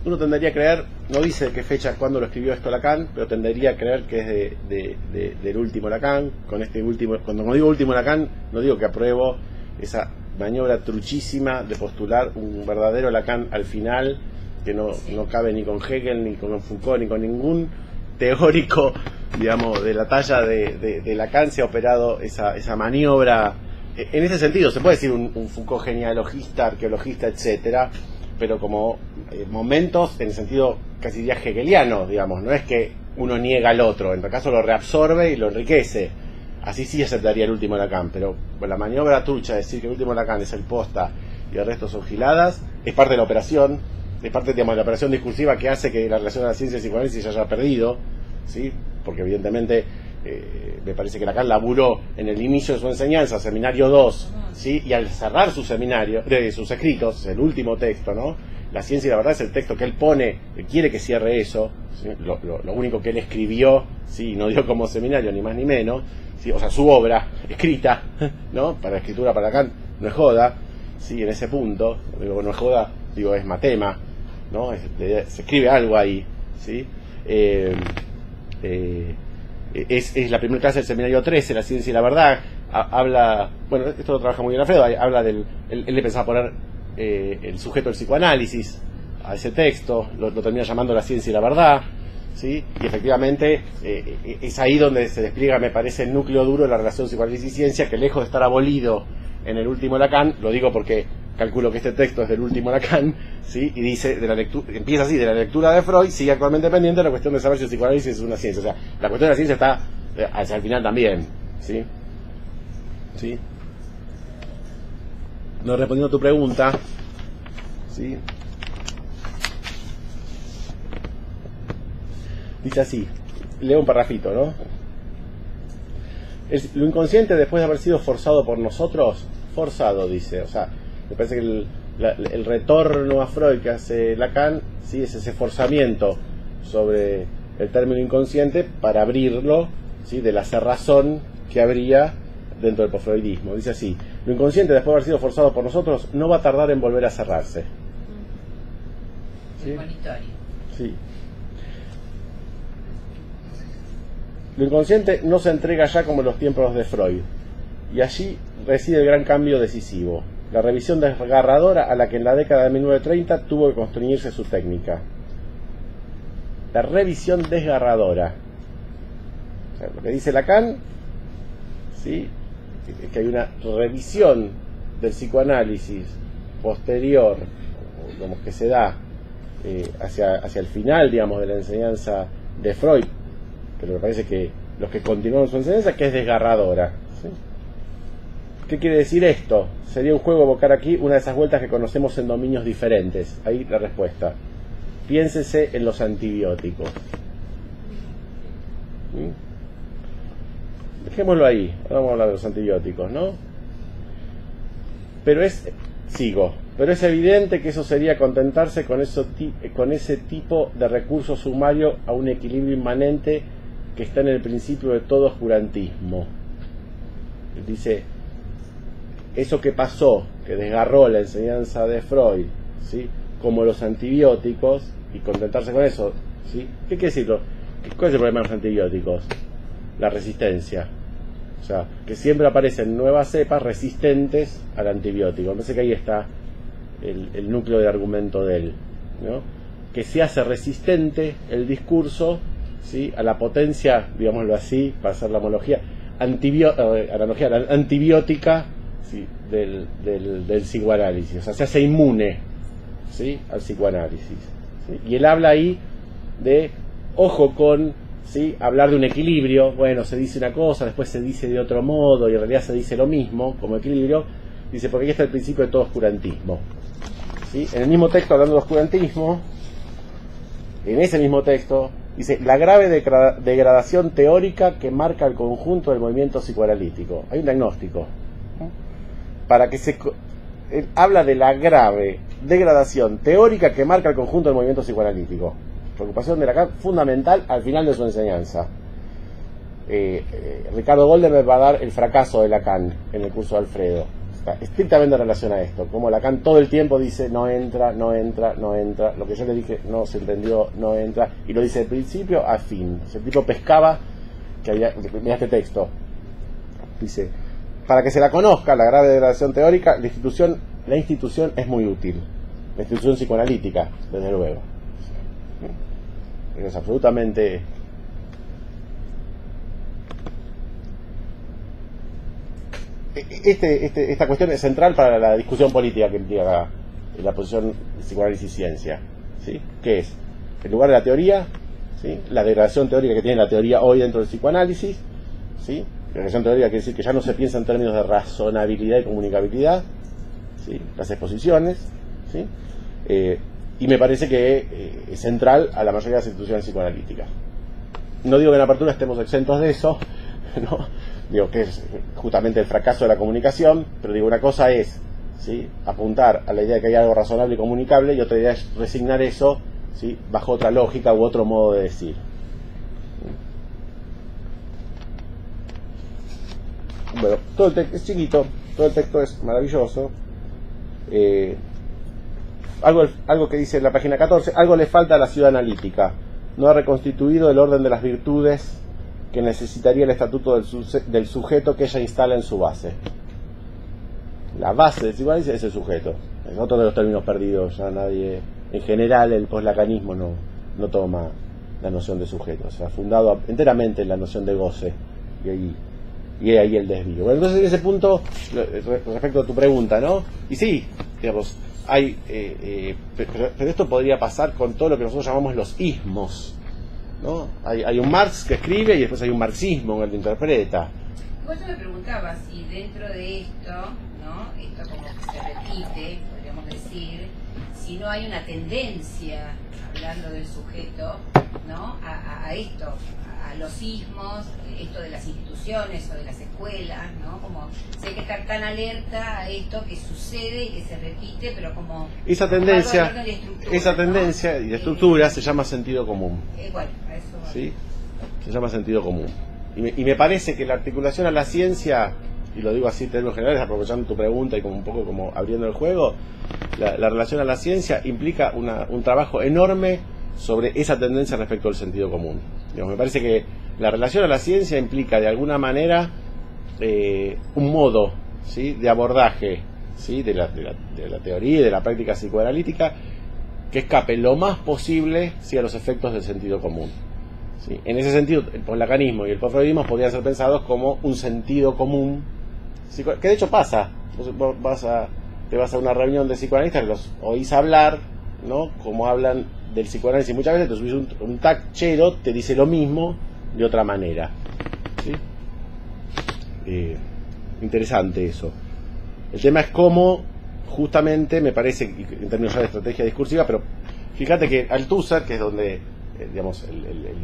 uno tendería a creer, no dice de qué fecha, cuándo lo escribió esto Lacan, pero tendería a creer que es del último Lacan. Con este último, cuando digo último Lacan, no digo que apruebo esa maniobra truchísima de postular un verdadero Lacan al final, que no cabe ni con Hegel, ni con Foucault, ni con ningún teórico, digamos, de la talla de Lacan se ha operado esa maniobra. En ese sentido, se puede decir un Foucault genealogista, arqueologista, etcétera, pero como momentos en el sentido casi diría hegeliano, digamos, no es que uno niega al otro, en tal caso lo reabsorbe y lo enriquece. Así sí aceptaría el último Lacan, pero la maniobra trucha de decir que el último Lacan es el posta y el resto son giladas, es parte de la operación, es parte, digamos, de la operación discursiva que hace que la relación de la ciencia y psicoanálisis se haya perdido, ¿sí? Porque evidentemente me parece que Lacan laburó en el inicio de su enseñanza, seminario 2, ¿sí? Y al cerrar su seminario, de sus escritos, el último texto, ¿no? La ciencia y la verdad es el texto que él pone, que quiere que cierre eso, ¿sí? Lo único que él escribió, ¿sí? No dio como seminario ni más ni menos, ¿sí? O sea, su obra escrita, ¿no? Para la escritura para Lacan no es joda, ¿sí? En ese punto, digo, no es joda, digo, es matema, ¿no? Se escribe algo ahí, ¿sí? Es la primera clase del seminario 13, la ciencia y la verdad. Habla, bueno, esto lo trabaja muy bien Alfredo, habla él le pensaba poner el sujeto del psicoanálisis a ese texto, lo termina llamando la ciencia y la verdad, ¿sí? Y efectivamente es ahí donde se despliega, me parece, el núcleo duro de la relación psicoanálisis y ciencia, que lejos de estar abolido en el último Lacan, lo digo porque calculo que este texto es del último Lacan, ¿sí? Y dice, empieza así, de la lectura de Freud, sigue actualmente pendiente la cuestión de saber si el psicoanálisis es una ciencia. O sea, la cuestión de la ciencia está hacia el final también, ¿sí? ¿Sí? No respondiendo a tu pregunta, ¿sí? Dice así, leo un parrafito, ¿no? Lo inconsciente, después de haber sido forzado por nosotros, forzado, dice, o sea, me parece que el retorno a Freud que hace Lacan, ¿sí? Es ese forzamiento sobre el término inconsciente para abrirlo, ¿sí? De la cerrazón que habría dentro del posfreudismo. Dice así, lo inconsciente, después de haber sido forzado por nosotros, no va a tardar en volver a cerrarse. ¿Sí? El monitorio. Sí. Lo inconsciente no se entrega ya como en los tiempos de Freud, y allí reside el gran cambio decisivo, la revisión desgarradora a la que en la década de 1930 tuvo que construirse su técnica. La revisión desgarradora. O sea, lo que dice Lacan, ¿sí? Es que hay una revisión del psicoanálisis posterior, digamos, que se da hacia el final, digamos, de la enseñanza de Freud, pero me parece que los que continúan su enseñanza, que es desgarradora, ¿sí? ¿Qué quiere decir esto? Sería un juego evocar aquí una de esas vueltas que conocemos en dominios diferentes. Ahí la respuesta. Piénsese en los antibióticos. ¿Sí? Dejémoslo ahí. Ahora vamos a hablar de los antibióticos, ¿no? Pero es evidente que eso sería contentarse con ese tipo de recurso sumario a un equilibrio inmanente que está en el principio de todo oscurantismo. Dice, eso que pasó, que desgarró la enseñanza de Freud, ¿sí? Como los antibióticos, y contentarse con eso, ¿sí? ¿Qué quiere decirlo? ¿Cuál es el problema de los antibióticos? La resistencia. O sea, que siempre aparecen nuevas cepas resistentes al antibiótico. Me parece que ahí está el núcleo de argumento de él, ¿no? Que se hace resistente el discurso, ¿sí? A la potencia, digámoslo así, para hacer la analogía antibiótica, ¿sí? del psicoanálisis. O sea, se hace inmune, ¿sí? Al psicoanálisis, ¿sí? Y él habla ahí de, ojo con, ¿sí? Hablar de un equilibrio. Bueno, se dice una cosa, después se dice de otro modo, y en realidad se dice lo mismo como equilibrio. Dice, porque aquí está el principio de todo oscurantismo, ¿sí? En el mismo texto, hablando de oscurantismo, en ese mismo texto dice, la grave degradación teórica que marca el conjunto del movimiento psicoanalítico. Hay un diagnóstico, ¿no? Para que él habla de la grave degradación teórica que marca el conjunto del movimiento psicoanalítico. Preocupación de Lacan fundamental al final de su enseñanza. Ricardo Goldenberg va a dar el fracaso de Lacan en el curso de Alfredo. está estrictamente en relación a esto, como Lacan todo el tiempo dice no entra, no entra, no entra, lo que yo le dije no se entendió, no entra, y lo dice de principio a fin. O sea, el tipo pescaba que había, mira este texto, dice, para que se la conozca la grave degradación teórica, la institución es muy útil, la institución psicoanalítica, desde luego, es absolutamente... Esta cuestión es central para la discusión política que implica la posición de psicoanálisis y ciencia, ¿sí? ¿Qué es? En lugar de la teoría, ¿sí? La degradación teórica que tiene la teoría hoy dentro del psicoanálisis, ¿sí? La degradación teórica quiere decir que ya no se piensa en términos de razonabilidad y comunicabilidad, ¿sí? Las exposiciones, ¿sí? Y me parece que es central a la mayoría de las instituciones psicoanalíticas. No digo que en apertura estemos exentos de eso, ¿no? Digo que es justamente el fracaso de la comunicación, pero digo, una cosa es, ¿sí? Apuntar a la idea de que hay algo razonable y comunicable, y otra idea es resignar eso, ¿sí? Bajo otra lógica u otro modo de decir. Bueno, todo el texto es chiquito, todo el texto es maravilloso. Algo que dice en la página 14, algo le falta a la ciudad analítica, no ha reconstituido el orden de las virtudes que necesitaría el estatuto del sujeto que ella instala en su base. La base del psicoanálisis es el sujeto. Es otro de los términos perdidos. Ya nadie, en general, el poslacanismo no toma la noción de sujeto. Se ha fundado enteramente en la noción de goce. Y ahí el desvío. Bueno, entonces, en ese punto, respecto a tu pregunta, ¿no? Y sí, digamos, hay... pero esto podría pasar con todo lo que nosotros llamamos los ismos, ¿no? Hay un Marx que escribe y después hay un marxismo en el que interpreta. Igual yo me preguntaba si dentro de esto, ¿no? Esto como que se repite, podríamos decir, si no hay una tendencia, hablando del sujeto, ¿no? A esto, a los ismos, esto de las instituciones o de las escuelas, ¿no? Como si hay que estar tan alerta a esto que sucede y que se repite, pero como esa tendencia, ¿no? Y de estructura se llama sentido común. Bueno, a eso va. ¿Sí? Se llama sentido común. Y me parece que la articulación a la ciencia, y lo digo así en términos generales, aprovechando tu pregunta y como un poco como abriendo el juego, la relación a la ciencia implica un trabajo enorme sobre esa tendencia respecto al sentido común. Digamos, me parece que la relación a la ciencia implica de alguna manera un modo, ¿sí? De abordaje, ¿sí? de la teoría y de la práctica psicoanalítica que escape lo más posible, ¿sí? A los efectos del sentido común, ¿sí? En ese sentido, el poslacanismo y el postfreudismo podrían ser pensados como un sentido común, ¿sí? Que de hecho pasa. Vos te vas a una reunión de psicoanalistas, los oís hablar, ¿no? Como hablan del psicoanálisis, muchas veces te subís un tachero, te dice lo mismo de otra manera, ¿sí? Interesante eso. El tema es cómo, justamente, me parece, en términos ya de estrategia discursiva, pero fíjate que Althusser, que es donde, digamos,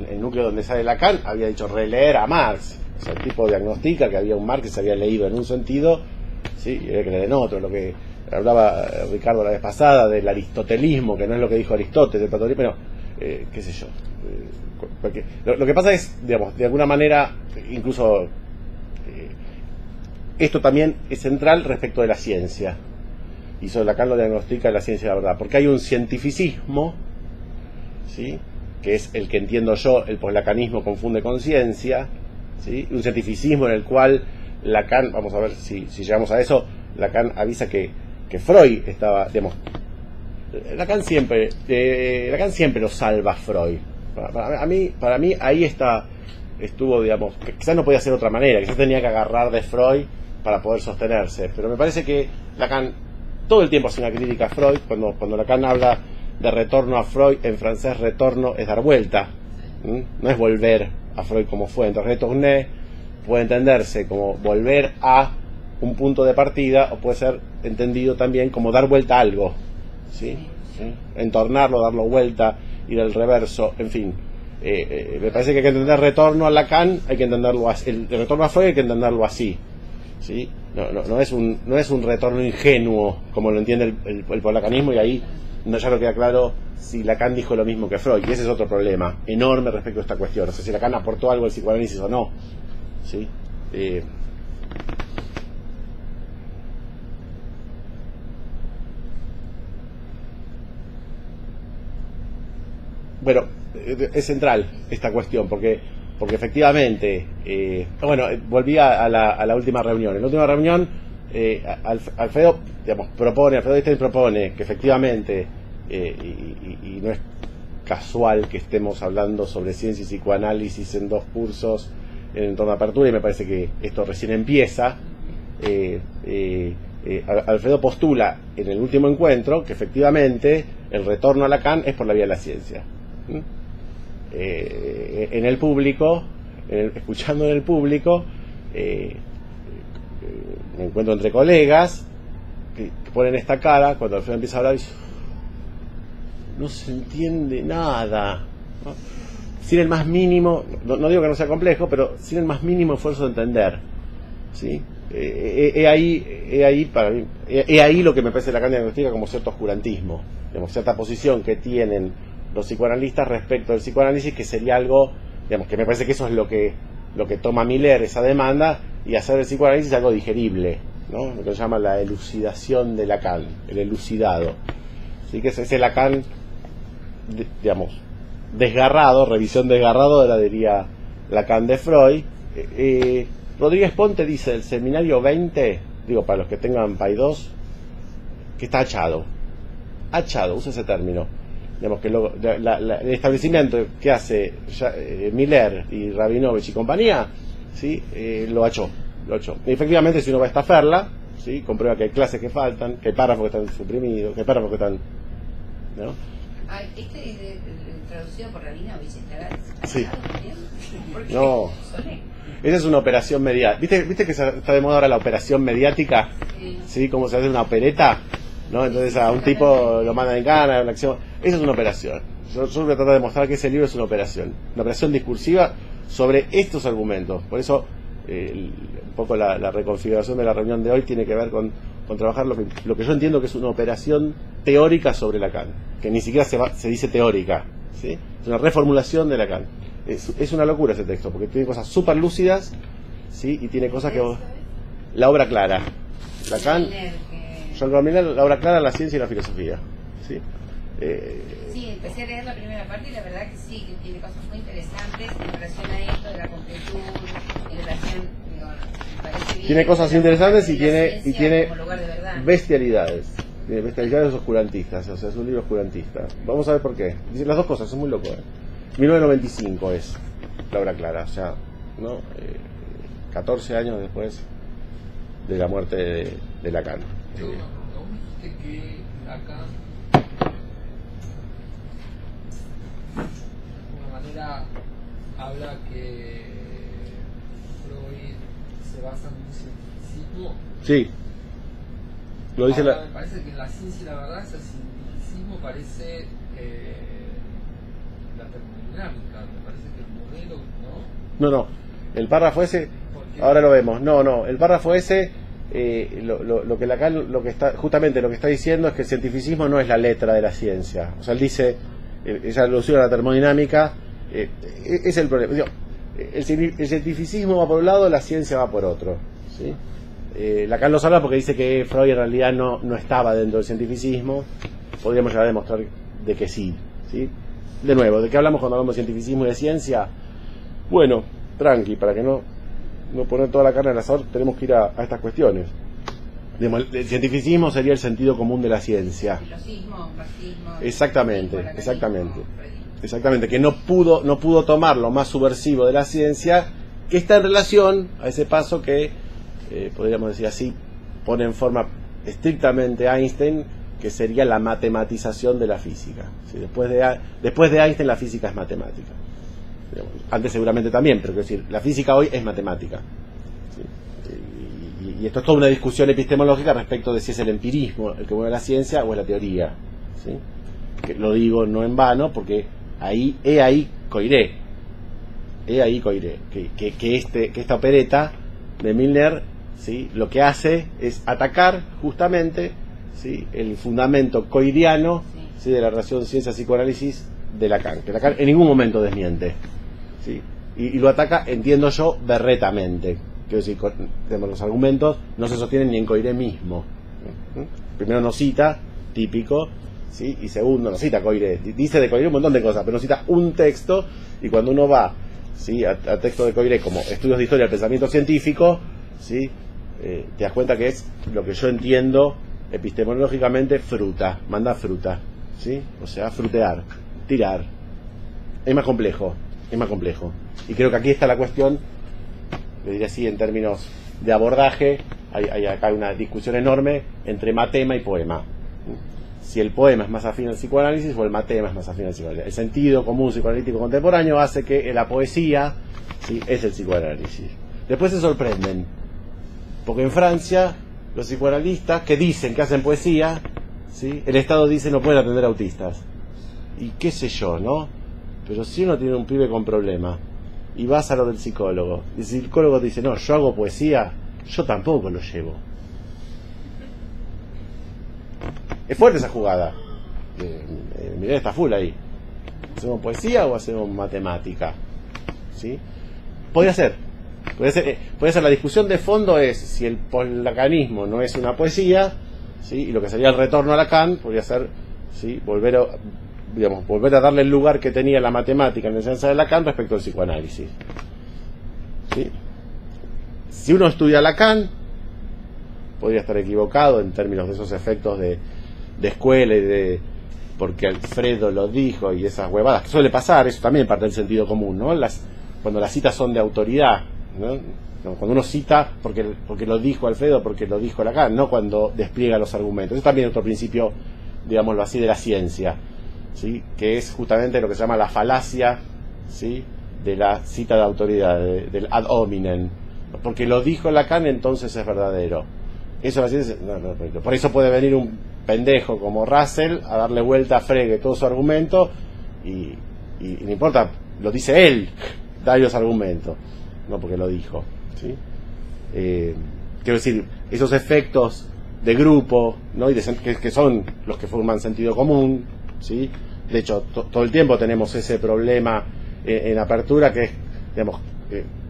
el núcleo donde sale Lacan, había dicho releer a Marx. O sea, el tipo diagnostica que había un Marx que se había leído en un sentido, ¿sí? Y había que leer en otro. Lo que hablaba Ricardo la vez pasada del aristotelismo, que no es lo que dijo Aristóteles, del platonismo, pero qué sé yo. Porque lo que pasa es, digamos, de alguna manera, incluso esto también es central respecto de la ciencia. Y sobre Lacan lo diagnostica la ciencia de la verdad. Porque hay un cientificismo, ¿sí? Que es el que entiendo yo, el poslacanismo confunde con ciencia, ¿sí? Un cientificismo en el cual Lacan, vamos a ver si llegamos a eso, Lacan avisa que Freud estaba, digamos, Lacan siempre lo salva a Freud. Para mí ahí estuvo, digamos, que quizás no podía ser de otra manera, quizás tenía que agarrar de Freud para poder sostenerse, pero me parece que Lacan todo el tiempo hace una crítica a Freud. Cuando Lacan habla de retorno a Freud, en francés retorno es dar vuelta, no es volver a Freud como fue. Entonces retourner puede entenderse como volver a un punto de partida, o puede ser entendido también como dar vuelta a algo, ¿sí? Entornarlo, darlo vuelta, ir al reverso, en fin. Me parece que hay que entender retorno a Lacan, hay que entenderlo así. El retorno a Freud hay que entenderlo así, ¿sí? No es un retorno ingenuo como lo entiende el poslacanismo, y ahí ya no queda claro si Lacan dijo lo mismo que Freud, y ese es otro problema enorme respecto a esta cuestión. O sea, si Lacan aportó algo al psicoanálisis o no, ¿sí? bueno, es central esta cuestión, porque efectivamente, volví a la última reunión. En la última reunión, Alfredo Einstein propone que efectivamente, y no es casual que estemos hablando sobre ciencia y psicoanálisis en 2 cursos en entorno a apertura, y me parece que esto recién empieza. Alfredo postula en el último encuentro que efectivamente el retorno a Lacan es por la vía de la ciencia. En el público, escuchando en el público, me encuentro entre colegas que ponen esta cara cuando Alfredo empieza a hablar y dice, no se entiende nada, ¿no? Sin el más mínimo, no digo que no sea complejo, pero sin el más mínimo esfuerzo de entender, ¿sí? Ahí lo que me parece Lacan diagnostica como cierto oscurantismo, digamos, cierta posición que tienen los psicoanalistas respecto del psicoanálisis, que sería algo, digamos, que me parece que eso es lo que toma Miller, esa demanda, y hacer del psicoanálisis algo digerible, ¿no? Lo que se llama la elucidación de Lacan, el elucidado. Así que ese Lacan, digamos, desgarrado, revisión desgarrado, la diría Lacan de Freud. Rodríguez Ponte dice del seminario 20, digo para los que tengan PAI 2, que está achado, usa ese término. Digamos que el establecimiento que hace Miller y Rabinovich y compañía, ¿sí? Lo achó. Y efectivamente, si uno va a estaferla, ¿sí? Comprueba que hay clases que faltan, que hay párrafos que están suprimidos, que hay párrafos que están, ¿no? Este es traducido por Rabinovich, ¿estará? Sí. No. Esa es una operación mediática. ¿Viste que está de moda ahora la operación mediática? ¿Sí? Como se hace una opereta, ¿no? Entonces a un tipo lo mandan en cana, una acción. Esa es una operación. Yo voy a tratar de demostrar que ese libro es una operación discursiva sobre estos argumentos. Por eso un poco la reconfiguración de la reunión de hoy tiene que ver con trabajar lo que yo entiendo que es una operación teórica sobre Lacan, que ni siquiera se dice teórica, ¿sí? Es una reformulación de Lacan. Es una locura ese texto, porque tiene cosas súper lúcidas, ¿sí? Y tiene cosas que... La obra clara. Lacan, John Miller, la obra clara, la ciencia y la filosofía, ¿sí? Sí, empecé a leer la primera parte y la verdad que sí, que tiene cosas muy interesantes en relación a esto de la completud, en relación, digo, me parece bien. Tiene cosas interesantes y tiene como lugar de verdad. bestialidades. Tiene bestialidades oscurantistas, o sea, es un libro oscurantista. Vamos a ver por qué. Dice las dos cosas, es muy loco, 1995 es la obra clara, o sea, ¿no? 14 años después de la muerte de Lacan. ¿No viste que Lacan de alguna manera habla que Freud se basa en un cientificismo? Sí, lo dice me parece que en la ciencia y la verdad ese cientificismo parece la termodinámica, me parece que el modelo, ¿no? No, el párrafo ese, ahora lo vemos, el párrafo ese, lo que Lacan, justamente lo que está diciendo es que el cientificismo no es la letra de la ciencia, o sea, él dice, esa alusión a la termodinámica, es el problema, digo, el cientificismo va por un lado, la ciencia va por otro, ¿sí? Lacan nos habla porque dice que Freud en realidad no estaba dentro del cientificismo, podríamos llegar a demostrar de que sí, ¿sí? De nuevo, ¿de qué hablamos cuando hablamos de cientificismo y de ciencia? Bueno, tranqui, para que no poner toda la carne al asador, tenemos que ir a estas cuestiones. El cientificismo sería el sentido común de la ciencia. Filosismo, marxismo. Exactamente, que no pudo tomar lo más subversivo de la ciencia, que está en relación a ese paso que, podríamos decir así, pone en forma estrictamente Einstein, que sería la matematización de la física. ¿Sí? Después de Einstein la física es matemática. Antes seguramente también, pero quiero decir, la física hoy es matemática. ¿Sí? Y esto es toda una discusión epistemológica respecto de si es el empirismo el que mueve la ciencia o es la teoría. ¿Sí? Que lo digo no en vano, porque ahí coiré. Que esta opereta de Milner, ¿sí? Lo que hace es atacar justamente, ¿sí? El fundamento coiriano, ¿sí? De la relación ciencia-psicoanálisis de Lacan, que Lacan en ningún momento desmiente, ¿sí? Y lo ataca, entiendo yo, berretamente. Quiero decir, los argumentos no se sostienen ni en Coiré mismo. Primero nos cita, típico, ¿sí? Y segundo, no cita Coiré, dice de Coiré un montón de cosas, pero no cita un texto, y cuando uno va, ¿sí?, a texto de Coiré como estudios de historia del pensamiento científico, ¿sí?, te das cuenta que es lo que yo entiendo epistemológicamente fruta, manda fruta, ¿sí? O sea, frutear, tirar. Es más complejo. Y creo que aquí está la cuestión, le diría así en términos de abordaje, hay acá una discusión enorme entre matema y poema. Si el poema es más afín al psicoanálisis o el matema es más afín al psicoanálisis. El sentido común psicoanalítico contemporáneo hace que la poesía, ¿sí?, es el psicoanálisis. Después se sorprenden, porque en Francia los psicoanalistas que dicen que hacen poesía, ¿sí?, el Estado dice no pueden atender autistas. Y qué sé yo, ¿no? Pero si uno tiene un pibe con problema y vas a lo del psicólogo, y el psicólogo te dice, no, yo hago poesía, yo tampoco lo llevo. Es fuerte esa jugada. Mirá, está full ahí. ¿Hacemos poesía o hacemos matemática? ¿Sí? Podría ser. La discusión de fondo es si el poslacanismo no es una poesía, ¿sí?, y lo que sería el retorno a Lacan podría ser, ¿sí?, volver a darle el lugar que tenía la matemática en la enseñanza de Lacan respecto al psicoanálisis. ¿Sí? Si uno estudia Lacan, podría estar equivocado en términos de esos efectos de escuela y de porque Alfredo lo dijo y esas huevadas que suele pasar. Eso también parte del sentido común, ¿no? Cuando las citas son de autoridad, ¿no? Cuando uno cita porque lo dijo Alfredo, porque lo dijo Lacan, no cuando despliega los argumentos. Eso también es otro principio, digámoslo así, de la ciencia, ¿sí?, que es justamente lo que se llama la falacia, ¿sí?, de la cita de autoridad, del ad hominem. Porque lo dijo Lacan, entonces es verdadero. Eso la ciencia, no. Por eso puede venir un pendejo como Russell a darle vuelta a Frege todo su argumento y no importa, lo dice él, da los argumentos, no porque lo dijo, ¿sí? Quiero decir, esos efectos de grupo, ¿no?, y que son los que forman sentido común, ¿sí? De hecho, todo el tiempo tenemos ese problema en apertura, que es, digamos,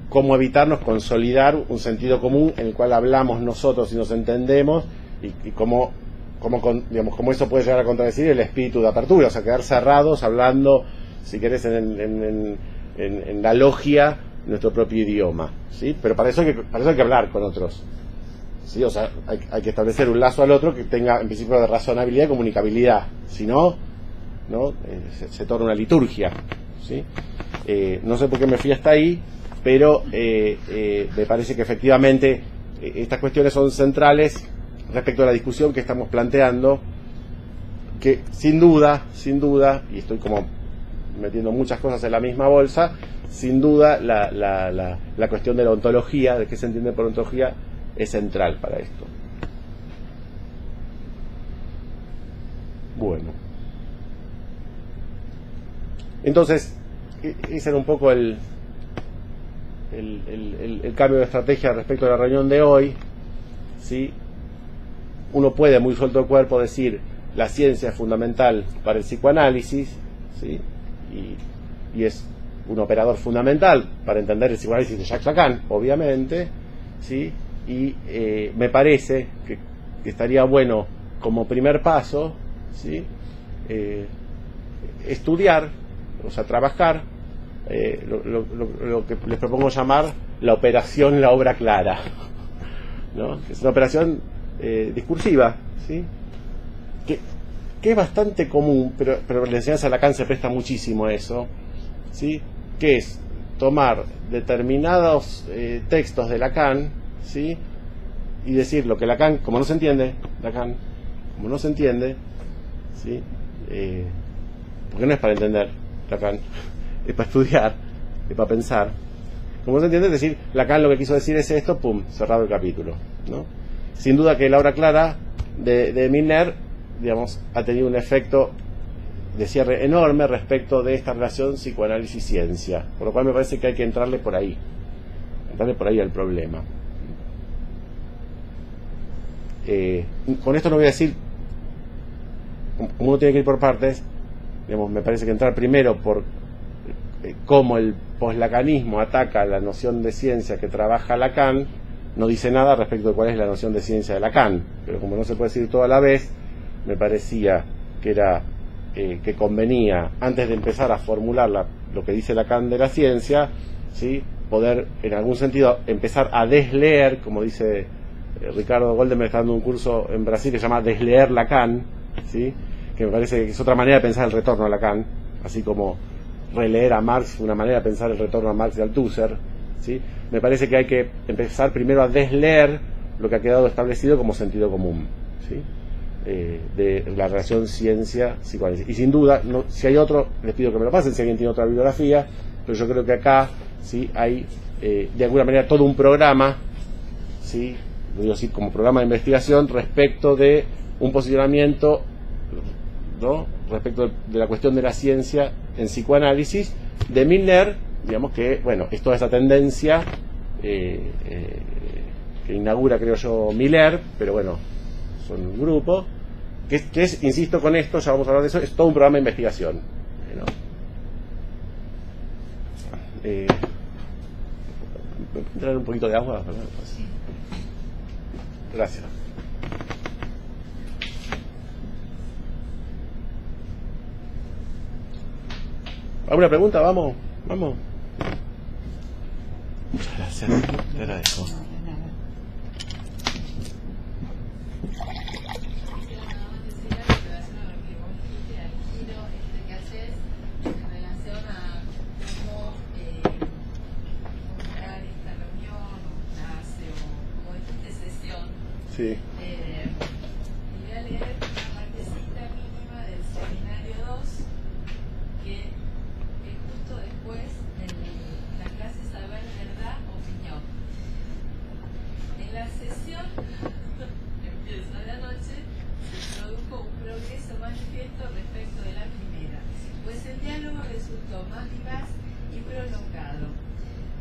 cómo evitarnos consolidar un sentido común en el cual hablamos nosotros y nos entendemos, y cómo eso puede llegar a contradecir el espíritu de apertura, o sea, quedar cerrados hablando, si querés, en la logia de nuestro propio idioma, ¿sí? Pero para eso hay que hablar con otros, ¿sí? O sea, hay que establecer un lazo al otro que tenga en principio de razonabilidad y comunicabilidad, si no, se torna una liturgia, ¿sí? No sé por qué me fui hasta ahí, pero me parece que efectivamente estas cuestiones son centrales respecto a la discusión que estamos planteando, que sin duda, y estoy como metiendo muchas cosas en la misma bolsa, sin duda la cuestión de la ontología, de qué se entiende por ontología, es central para esto. Bueno, entonces ese era un poco el cambio de estrategia respecto a la reunión de hoy, ¿sí? Uno puede muy suelto de cuerpo decir la ciencia es fundamental para el psicoanálisis, ¿sí?, y es un operador fundamental para entender el psicoanálisis de Jacques Lacan, obviamente, ¿sí? Y me parece que estaría bueno como primer paso, ¿sí?, estudiar, o sea, trabajar lo que les propongo llamar la operación la obra clara, ¿no? Es una operación discursiva, ¿sí?, que es bastante común, pero la enseñanza de Lacan se presta muchísimo a eso, ¿sí?, que es tomar determinados textos de Lacan, ¿sí?, y decir lo que Lacan, como no se entiende, ¿sí?, porque no es para entender Lacan, es para estudiar, es para pensar. Como no se entiende, es decir, Lacan lo que quiso decir es esto, pum, cerrado el capítulo, ¿no? Sin duda que la obra clara de Milner, digamos, ha tenido un efecto de cierre enorme respecto de esta relación psicoanálisis-ciencia, por lo cual me parece que hay que entrarle por ahí al problema. Con esto no voy a decir, como uno tiene que ir por partes, digamos, me parece que entrar primero por cómo el poslacanismo ataca la noción de ciencia que trabaja Lacan, no dice nada respecto de cuál es la noción de ciencia de Lacan, pero como no se puede decir todo a la vez, me parecía que era que convenía, antes de empezar a formular lo que dice Lacan de la ciencia, ¿sí?, poder en algún sentido empezar a desleer, como dice Ricardo Goldenberg, está dando un curso en Brasil que se llama Desleer Lacan, ¿sí?, que me parece que es otra manera de pensar el retorno a Lacan, así como releer a Marx fue una manera de pensar el retorno a Marx y Althusser, ¿sí? Me parece que hay que empezar primero a desleer lo que ha quedado establecido como sentido común, ¿sí?, de la relación ciencia-psicoanálisis. Y sin duda, si hay otro, les pido que me lo pasen, si alguien tiene otra bibliografía, pero yo creo que acá, ¿sí?, hay de alguna manera todo un programa, ¿sí?, lo digo así, como programa de investigación respecto de un posicionamiento, ¿no?, respecto de la cuestión de la ciencia en psicoanálisis de Milner, digamos que, bueno, es toda esa tendencia que inaugura, creo yo, Miller, pero bueno, son un grupo, que es, insisto con esto, ya vamos a hablar de eso, es todo un programa de investigación, ¿no? ¿Me pueden traer un poquito de agua? Gracias. ¿Alguna pregunta? Vamos. Muchas gracias. Te agradezco. Sí. Voy a leer una partecita mínima del seminario 2 que justo después de la clase Saber Verdad Opinión. En la sesión empieza de anoche se produjo un progreso manifiesto respecto de la primera, pues el diálogo resultó más vivaz y prolongado.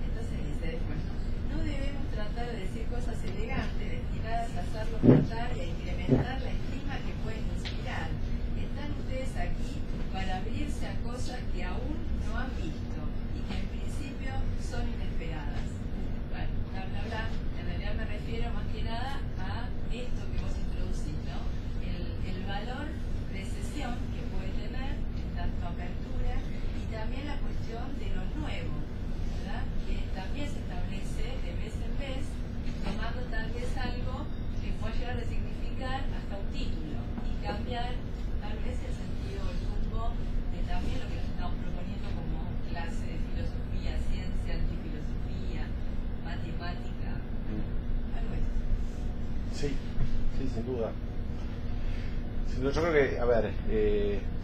Entonces dice después, no debemos tratar de decir cosas elegantes destinadas a hacerlos notar y a incrementar la estima que pueden inspirar. Están ustedes aquí para abrirse a cosas que aún no han visto y que en principio son inesperadas. Bueno, bla bla bla, en realidad me refiero más que nada a esto que vos introducís, ¿no? El valor de sesión que puede tener en tanto apertura y también la cuestión de lo nuevo, ¿verdad?, que también se establece de vez en vez, tomando tal vez algo que puede llegar a significar hasta un título y cambiar tal vez el sentido, el rumbo de también lo que nos estamos proponiendo como clase de filosofía, ciencia, antifilosofía, matemática, algo así. Sí, sin duda. Yo creo que, a ver,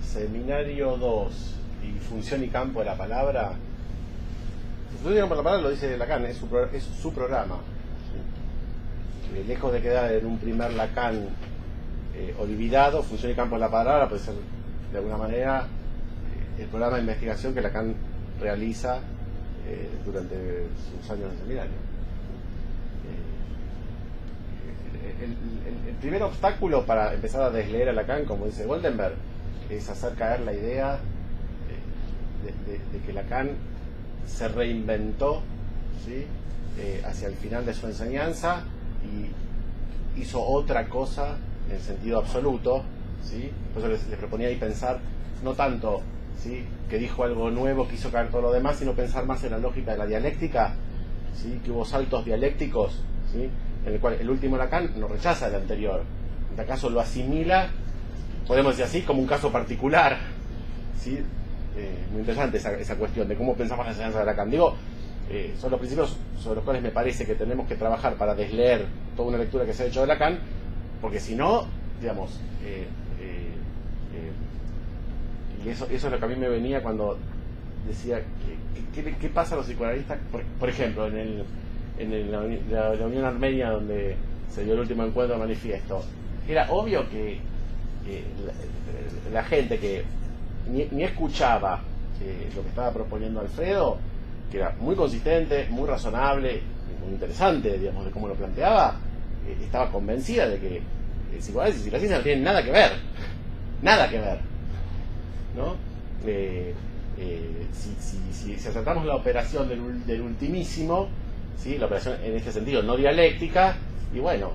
seminario 2 y función y campo de la palabra. Función y campo de la palabra lo dice Lacan, es su programa. Lejos de quedar en un primer Lacan olvidado, función y campo de la palabra puede ser de alguna manera el programa de investigación que Lacan realiza durante sus años de seminario. El primer obstáculo para empezar a desleer a Lacan, como dice Goldenberg, es hacer caer la idea de que Lacan se reinventó, ¿sí?, hacia el final de su enseñanza y hizo otra cosa en sentido absoluto, ¿sí? Por eso les proponía ahí pensar no tanto, ¿sí?, que dijo algo nuevo que hizo caer todo lo demás, sino pensar más en la lógica de la dialéctica, ¿sí?, que hubo saltos dialécticos, ¿sí?, en el cual el último Lacan no rechaza el anterior, en este caso lo asimila, podemos decir así, como un caso particular, ¿sí? Muy interesante esa cuestión de cómo pensamos la enseñanza de Lacan. Digo, son los principios sobre los cuales me parece que tenemos que trabajar para desleer toda una lectura que se ha hecho de Lacan, porque si no, digamos, y eso es lo que a mí me venía cuando decía ¿qué pasa a los psicoanalistas? Por ejemplo, en la Unión Armenia, donde se dio el último encuentro manifiesto, era obvio que la gente que ni escuchaba lo que estaba proponiendo Alfredo, que era muy consistente, muy razonable, muy interesante, digamos, de cómo lo planteaba, estaba convencida de que el psicoanálisis y la ciencia no tienen nada que ver, ¿no? Si acertamos la operación del ultimísimo, ¿sí?, la operación en este sentido no dialéctica, y bueno,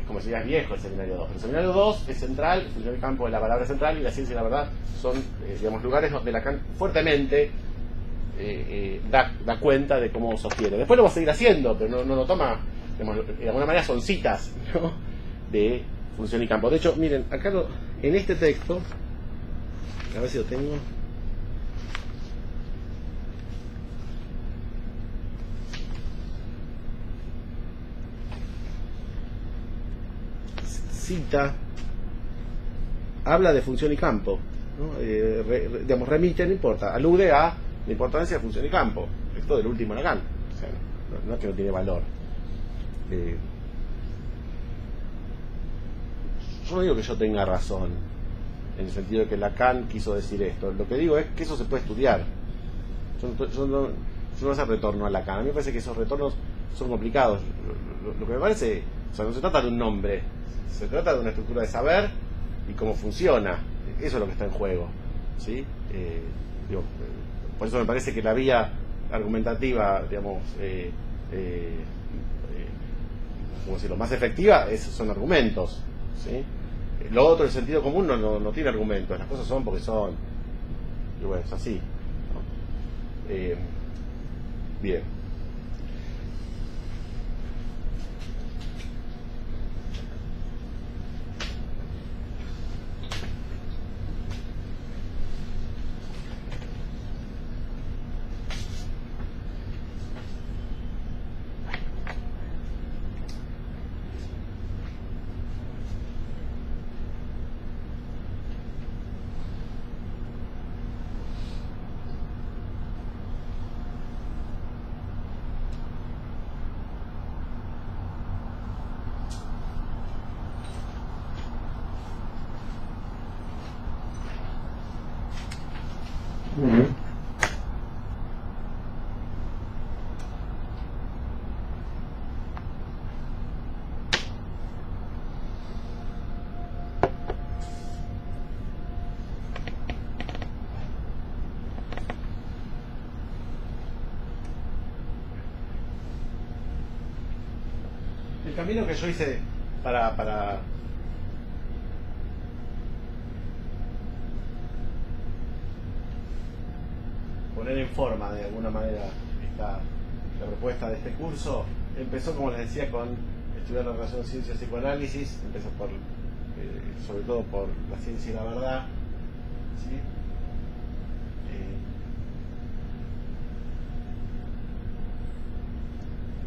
como si es viejo el seminario 2. El seminario 2 es central, es el campo de la palabra central, y la ciencia y la verdad son, digamos, lugares donde Lacan fuertemente da cuenta de cómo sostiene. Después lo va a seguir haciendo, pero no lo toma, digamos, de alguna manera son citas, ¿no?, de función y campo. De hecho, miren, acá en este texto, a ver si lo tengo. Cita, habla de función y campo, ¿no? Digamos, remite, no importa, alude a la importancia de función y campo. Esto del último Lacan, o sea, no es que no tiene valor. Yo no digo que yo tenga razón en el sentido de que Lacan quiso decir esto. Lo que digo es que eso se puede estudiar. Yo no hace retorno a Lacan. A mí me parece que esos retornos son complicados. Lo que me parece, o sea, no se trata de un nombre, se trata de una estructura de saber y cómo funciona. Eso es lo que está en juego, ¿sí? Por eso me parece que la vía argumentativa, digamos, como decirlo, más efectiva son argumentos, ¿sí? Lo otro, el sentido común, no tiene argumentos, las cosas son porque son, y bueno, es así, ¿no? Bien. El camino que yo hice para poner en forma de alguna manera la propuesta de este curso empezó, como les decía, con estudiar la relación ciencia-psicoanálisis. Empezó sobre todo por la ciencia y la verdad, ¿sí?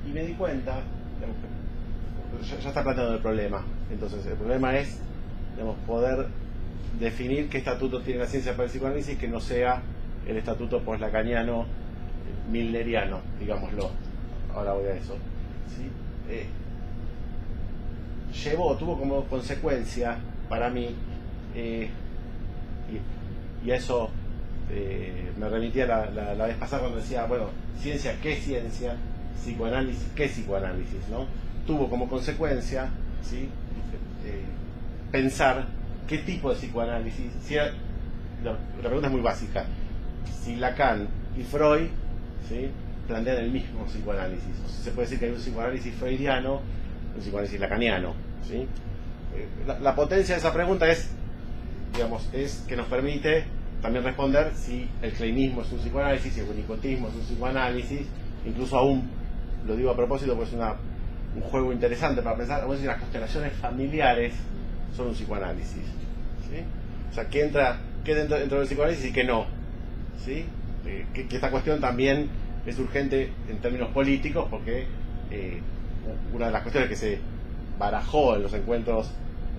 Y me di cuenta, ya está planteando el problema. Entonces el problema es, digamos, poder definir qué estatuto tiene la ciencia para el psicoanálisis que no sea el estatuto post-lacaniano milneriano, digámoslo. Ahora voy a eso, ¿sí? Tuvo como consecuencia para mí, y a eso me remitía la vez pasada cuando decía, bueno, ciencia, ¿qué ciencia? Psicoanálisis, ¿qué psicoanálisis? ¿No? Tuvo como consecuencia, ¿sí?, pensar qué tipo de psicoanálisis. La pregunta es muy básica. Si Lacan y Freud, ¿sí?, plantean el mismo psicoanálisis, o si se puede decir que hay un psicoanálisis freudiano, un psicoanálisis lacaniano, ¿sí? La potencia de esa pregunta es que nos permite también responder si el kleinismo es un psicoanálisis, si el winnicottismo es un psicoanálisis. Incluso aún, lo digo a propósito porque es un juego interesante para pensar, vamos a decir, las constelaciones familiares son un psicoanálisis, ¿sí? O sea, ¿qué entra dentro del psicoanálisis y qué no? ¿Sí? Que esta cuestión también es urgente en términos políticos, porque una de las cuestiones que se barajó en los encuentros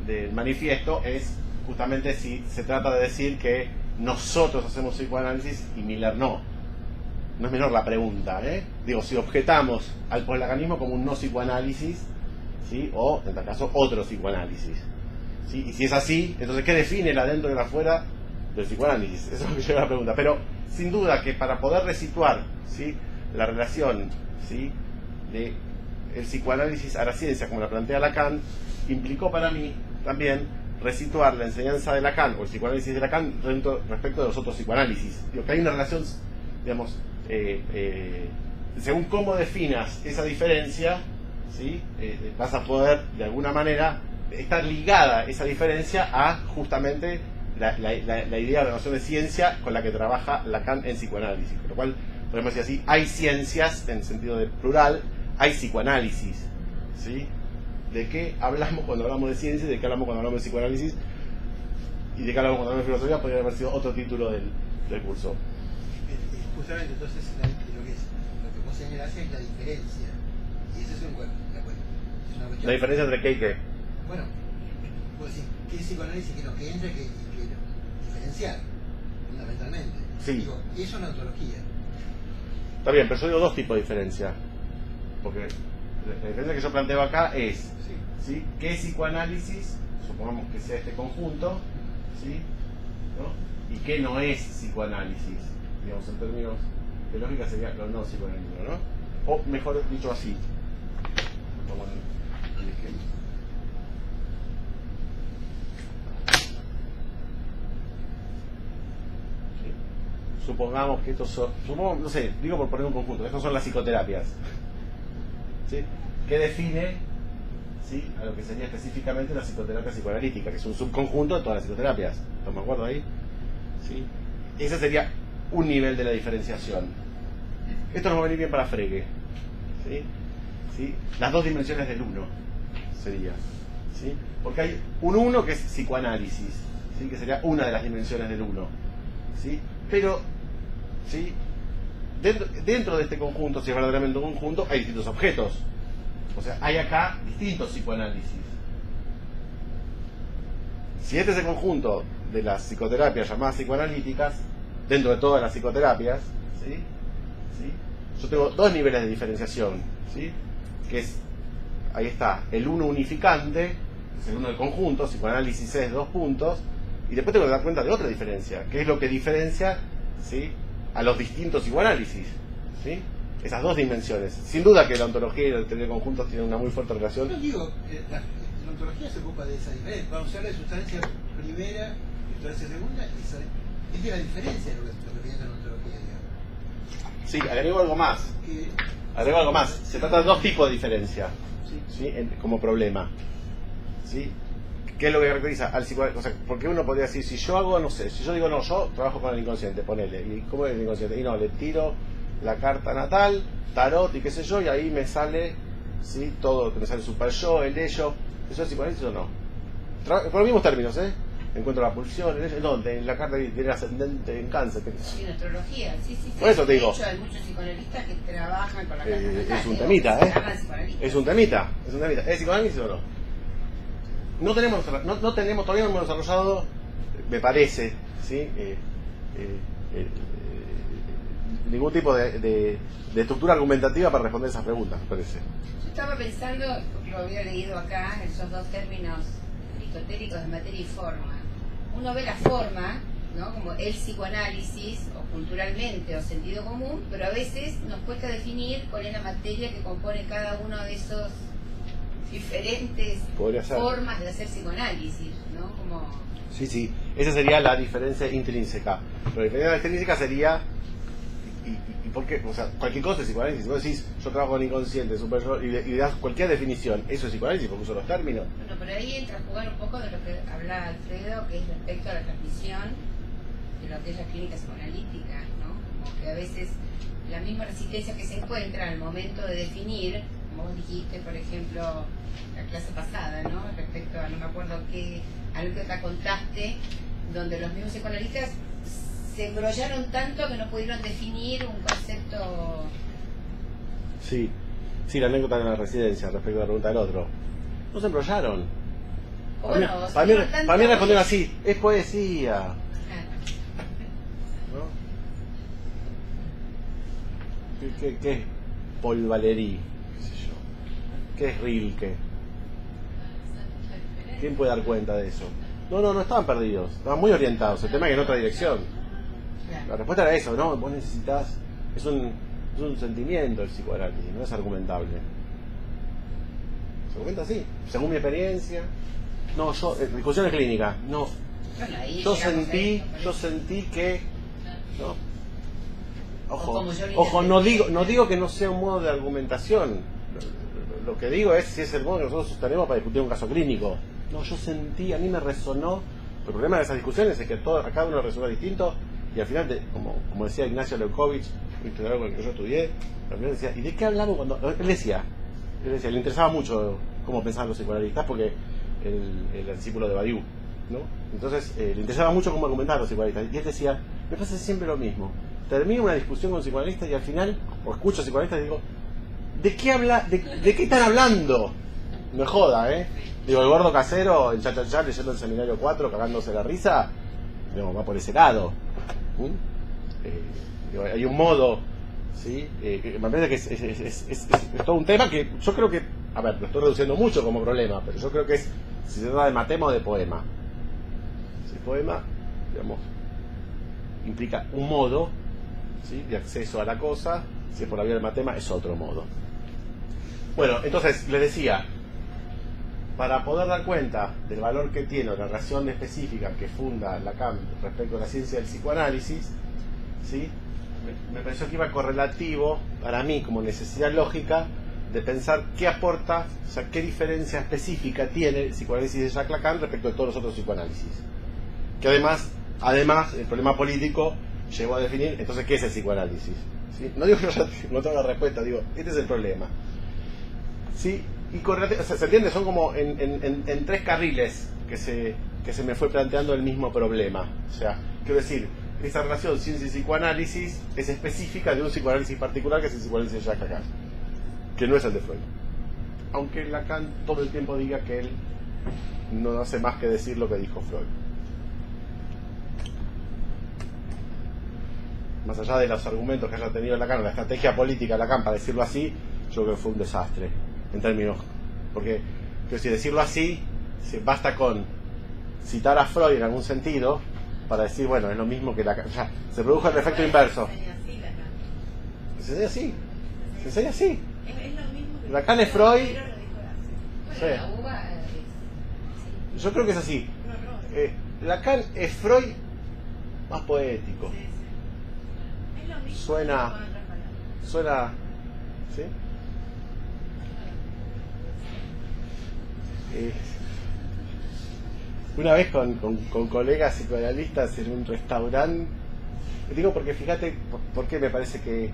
del manifiesto es justamente si se trata de decir que nosotros hacemos psicoanálisis y Miller no. No es menor la pregunta, ¿eh? Digo, si objetamos al poslacanismo como un no psicoanálisis, ¿sí?, o en tal caso otro psicoanálisis, ¿sí? Y si es así, entonces ¿qué define el adentro y el afuera del psicoanálisis? Eso es lo que lleva la pregunta. Pero sin duda que para poder resituar, ¿sí?, la relación, ¿sí?, de el psicoanálisis a la ciencia como la plantea Lacan, implicó para mí también resituar la enseñanza de Lacan o el psicoanálisis de Lacan respecto de los otros psicoanálisis. Digo, que hay una relación, digamos, según cómo definas esa diferencia, ¿sí? Vas a poder, de alguna manera, estar ligada esa diferencia a justamente la idea de la noción de ciencia con la que trabaja Lacan en psicoanálisis. Con lo cual, podemos decir así, hay ciencias, en sentido de plural, hay psicoanálisis, ¿sí? ¿De qué hablamos cuando hablamos de ciencia? ¿De qué hablamos cuando hablamos de psicoanálisis? ¿Y de qué hablamos cuando hablamos de filosofía? Podría haber sido otro título del curso. Justamente, entonces, lo que vos señalás es la diferencia. Y esa es una cuestión. ¿La diferencia entre qué y qué? Bueno, vos decís, ¿qué es psicoanálisis? ¿Qué es lo que entra? ¿Qué diferenciar? Fundamentalmente. Sí. Digo, y eso es una ontología. Está bien, pero yo digo dos tipos de diferencia. Porque la diferencia que yo planteo acá es, ¿sí? ¿Qué es psicoanálisis? Supongamos que sea este conjunto, ¿sí? ¿No? Y qué no es psicoanálisis. Digamos, en términos de lógica sería lo no psicoanalítico, ¿no? O mejor dicho así. Como el ejemplo. ¿Sí? Supongamos que estos son, no sé, digo por poner un conjunto, estos son las psicoterapias. ¿Sí? ¿Qué define, ¿sí?, a lo que sería específicamente la psicoterapia psicoanalítica, que es un subconjunto de todas las psicoterapias? ¿Estamos de acuerdo ahí? ¿Sí? Ese sería un nivel de la diferenciación. Esto nos va a venir bien para Frege. ¿Sí? ¿Sí? Las dos dimensiones del uno sería. ¿Sí? Porque hay un uno que es psicoanálisis, ¿sí?, que sería una de las dimensiones del uno. ¿Sí? Pero, ¿sí?, dentro de este conjunto, si es verdaderamente un conjunto, hay distintos objetos. O sea, hay acá distintos psicoanálisis. Si este es el conjunto de las psicoterapias llamadas psicoanalíticas, dentro de todas las psicoterapias, ¿sí? ¿Sí? Yo tengo dos niveles de diferenciación, ¿sí?, que es, ahí está, el uno unificante, es el uno del conjunto, psicoanálisis es 2 puntos, y después tengo que dar cuenta de otra diferencia, que es lo que diferencia, ¿sí?, a los distintos psicoanálisis, ¿sí? Esas dos dimensiones. Sin duda que la ontología y la teoría de conjuntos tienen una muy fuerte relación. Yo digo, la ontología se ocupa de esa diferencia. Cuando se habla de sustancia primera y sustancia segunda, es de la diferencia de lo que piensa la ontología, digamos. Sí, agrego algo más. Agrego algo más. Se trata de dos tipos de diferencia, ¿sí? Como problema, ¿sí? ¿Qué es lo que caracteriza al psicoanálisis? O sea, porque uno podría decir, si yo hago, no sé, si yo digo, no, yo trabajo con el inconsciente, ponele, ¿y cómo es el inconsciente? Y no, le tiro la carta natal, tarot y qué sé yo, y ahí me sale, ¿sí?, todo, me sale el super yo, el ello. ¿Eso es psicoanálisis o no? Con los mismos términos, ¿eh? Encuentro la pulsión, el ello, ¿dónde? En la carta del ascendente en cáncer. Sí, en astrología, sí. Por eso te digo. De hecho, hay muchos psicoanalistas que trabajan con la carta natal. Es un temita, ¿eh? Es un temita. ¿Es psicoanálisis o no? No tenemos, todavía no hemos desarrollado, me parece, ¿sí?, ningún tipo de estructura argumentativa para responder esas preguntas, me parece. Yo estaba pensando, porque lo había leído acá, esos dos términos aristotéricos de materia y forma. Uno ve la forma, ¿no?, como el psicoanálisis, o culturalmente, o sentido común, pero a veces nos cuesta definir cuál es la materia que compone cada uno de esos diferentes formas de hacer psicoanálisis, ¿no? Como... Sí, esa sería la diferencia intrínseca. Pero la diferencia intrínseca sería, ¿y por qué? O sea, cualquier cosa es psicoanálisis. Si vos decís, yo trabajo con inconsciente, super yo, y le das cualquier definición, eso es psicoanálisis porque uso los términos. Bueno, pero ahí entra a jugar un poco de lo que hablaba Alfredo, que es respecto a la transmisión de lo que es la clínica psicoanalítica, ¿no? Como que a veces la misma resistencia que se encuentra al momento de definir, como vos dijiste, por ejemplo, la clase pasada, ¿no?, respecto a, no me acuerdo qué anécdota contaste, donde los mismos psicoanalistas se embrollaron tanto que no pudieron definir un concepto. Sí, la anécdota de la residencia respecto a la pregunta del otro. No se embrollaron. Bueno, para mí respondieron así, es poesía. ¿No? ¿Qué es Paul Valéry? ¿Qué es Rilke? ¿Quién puede dar cuenta de eso? No estaban perdidos, estaban muy orientados. El tema es que en otra dirección. La respuesta era eso, ¿no? Vos necesitas... Es un sentimiento el psicoanálisis, no es argumentable. Se argumenta así, según mi experiencia. No, discusiones clínicas, no. Yo sentí que... ¿no? Ojo, no digo que no sea un modo de argumentación. lo que digo es si es el modo que nosotros sostenemos para discutir un caso clínico. No, yo sentí, a mí me resonó. El problema de esas discusiones es que a cada uno resuena distinto y al final, como decía Ignacio Leukovich, un historiador con el que yo estudié, al final decía, ¿y de qué hablamos cuando...? Él decía, le interesaba mucho cómo pensaban los psicoanalistas porque el discípulo de Badiou, ¿no? Entonces le interesaba mucho cómo argumentaban los psicoanalistas y él decía, me pasa siempre lo mismo, termino una discusión con psicoanalistas y al final, o escucho psicoanalistas y digo, ¿de qué están hablando? No me joda, Digo, el gordo casero, el cha-cha-cha, leyendo el seminario 4, cagándose la risa, digamos, va por ese lado. Digo, hay un modo, ¿sí? Que me parece que es todo un tema que yo creo que, a ver, lo estoy reduciendo mucho como problema, pero yo creo que es, si se trata de matema o de poema. Si poema, digamos, implica un modo, ¿sí?, de acceso a la cosa, si es por la vía del matema, es otro modo. Bueno, entonces, les decía, para poder dar cuenta del valor que tiene la relación específica que funda Lacan respecto a la ciencia del psicoanálisis, ¿sí?, me pareció que iba correlativo para mí como necesidad lógica de pensar qué aporta, o sea, qué diferencia específica tiene el psicoanálisis de Jacques Lacan respecto de todos los otros psicoanálisis. Que además el problema político llevó a definir, entonces, ¿qué es el psicoanálisis? ¿Sí? No digo que yo no tenga la respuesta, digo, este es el problema. ¿Sí? Y o sea, se entiende, son como en tres carriles que se me fue planteando el mismo problema. O sea, quiero decir, esa relación ciencia y psicoanálisis es específica de un psicoanálisis particular, que es el psicoanálisis de Jacques Lacan, que no es el de Freud. Aunque Lacan todo el tiempo diga que él no hace más que decir lo que dijo Freud. Más allá de los argumentos que haya tenido Lacan, la estrategia política de Lacan, para decirlo así, yo creo que fue un desastre. En términos, porque si decirlo así, basta con citar a Freud en algún sentido para decir, bueno, es lo mismo que Lacan. O sea, se produjo el efecto inverso. Se enseña así. Se enseña así. Lacan es Freud. Sí. Yo creo que es así. Lacan es Freud más poético. Suena, ¿sí? Una vez con colegas psicoanalistas en un restaurante, digo porque fíjate por qué me parece que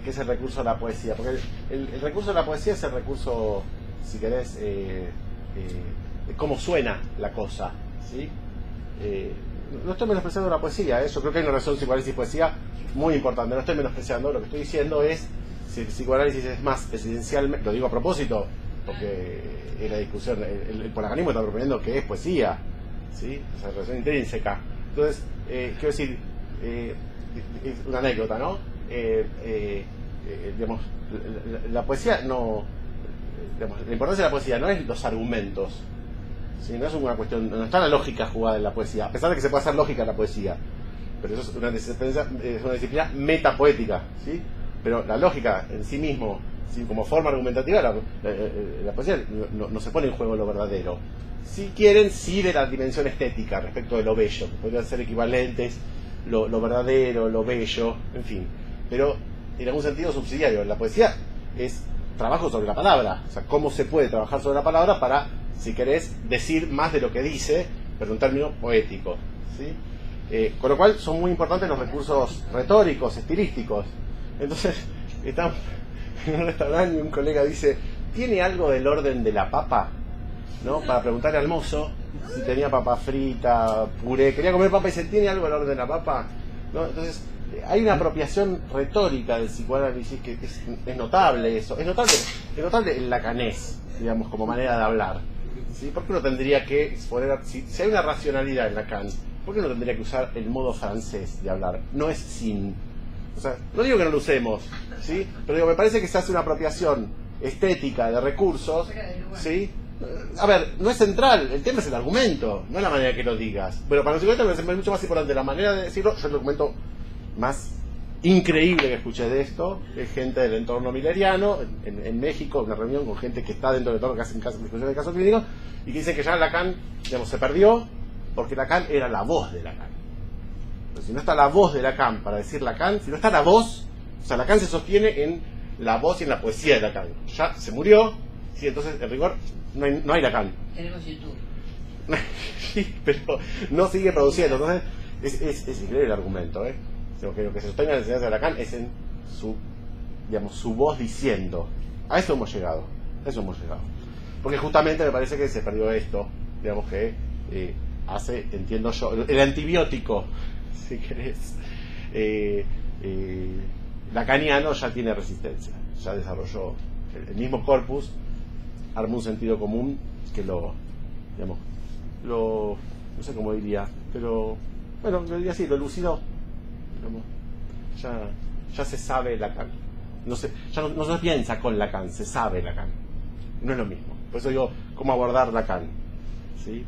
es el recurso de la poesía, porque el recurso de la poesía es el recurso, si querés, de cómo suena la cosa, ¿sí? No estoy menospreciando la poesía, yo creo que hay una relación psicoanálisis y poesía muy importante, no estoy menospreciando, lo que estoy diciendo es si el psicoanálisis es más esencialmente, lo digo a propósito, porque en la discusión, el polaganismo está proponiendo que es poesía, ¿sí? Esa relación intrínseca. Entonces, quiero decir, es una anécdota, ¿no? Digamos, la poesía no, digamos, la importancia de la poesía no es los argumentos, ¿sí? No es una cuestión, no está la lógica jugada en la poesía, a pesar de que se puede hacer lógica en la poesía, pero eso es una disciplina metapoética, ¿sí? Pero la lógica en sí mismo, ¿sí?, como forma argumentativa, la poesía no se pone en juego lo verdadero. Si quieren, sí, de la dimensión estética respecto de lo bello, que podrían ser equivalentes, lo verdadero, lo bello, en fin. Pero en algún sentido subsidiario. La poesía es trabajo sobre la palabra, o sea, cómo se puede trabajar sobre la palabra para, si querés, decir más de lo que dice, pero en términos poéticos, ¿sí? Con lo cual son muy importantes los recursos retóricos, estilísticos. Entonces, estamos en un restaurante y un colega dice, ¿tiene algo del orden de la papa? ¿No? Para preguntarle al mozo si tenía papa frita, puré, quería comer papa y dice, ¿tiene algo del orden de la papa? ¿No? Entonces, hay una apropiación retórica del psicoanálisis que es notable eso, es notable el lacanés, digamos, como manera de hablar, ¿sí? ¿Por qué uno tendría que exponer, si hay una racionalidad en Lacan, ¿por qué uno tendría que usar el modo francés de hablar? No es sin. O sea, no digo que no lo usemos, ¿sí? Pero digo, me parece que se hace una apropiación estética de recursos, ¿sí? A ver, no es central, el tema es el argumento, no es la manera que lo digas. Pero para los psicólogos me parece mucho más importante la manera de decirlo. Yo el documento más increíble que escuché de esto es gente del entorno milleriano, en México, una reunión con gente que está dentro del entorno, que hacen discusiones de casos clínicos, y que dicen que ya Lacan, digamos, se perdió, porque Lacan era la voz de Lacan. Pero si no está la voz de Lacan para decir Lacan, si no está la voz, o sea, Lacan se sostiene en la voz y en la poesía de Lacan. Ya se murió, Sí, entonces, en rigor, no hay Lacan. Tenemos YouTube. Sí, pero no sigue produciendo. Entonces, es increíble el argumento, ¿eh? Lo que se sostiene en la enseñanza de Lacan es en su voz diciendo. A eso hemos llegado. Porque justamente me parece que se perdió esto, digamos que hace, entiendo yo, el antibiótico, si querés, lacaniano ya tiene resistencia, ya desarrolló el mismo corpus, armó un sentido común que no sé cómo diría, pero bueno, lo diría así, lo elucidó, ya se sabe Lacan, ya no se piensa con Lacan, se sabe Lacan, no es lo mismo. Por eso digo, ¿cómo abordar Lacan? ¿Sí?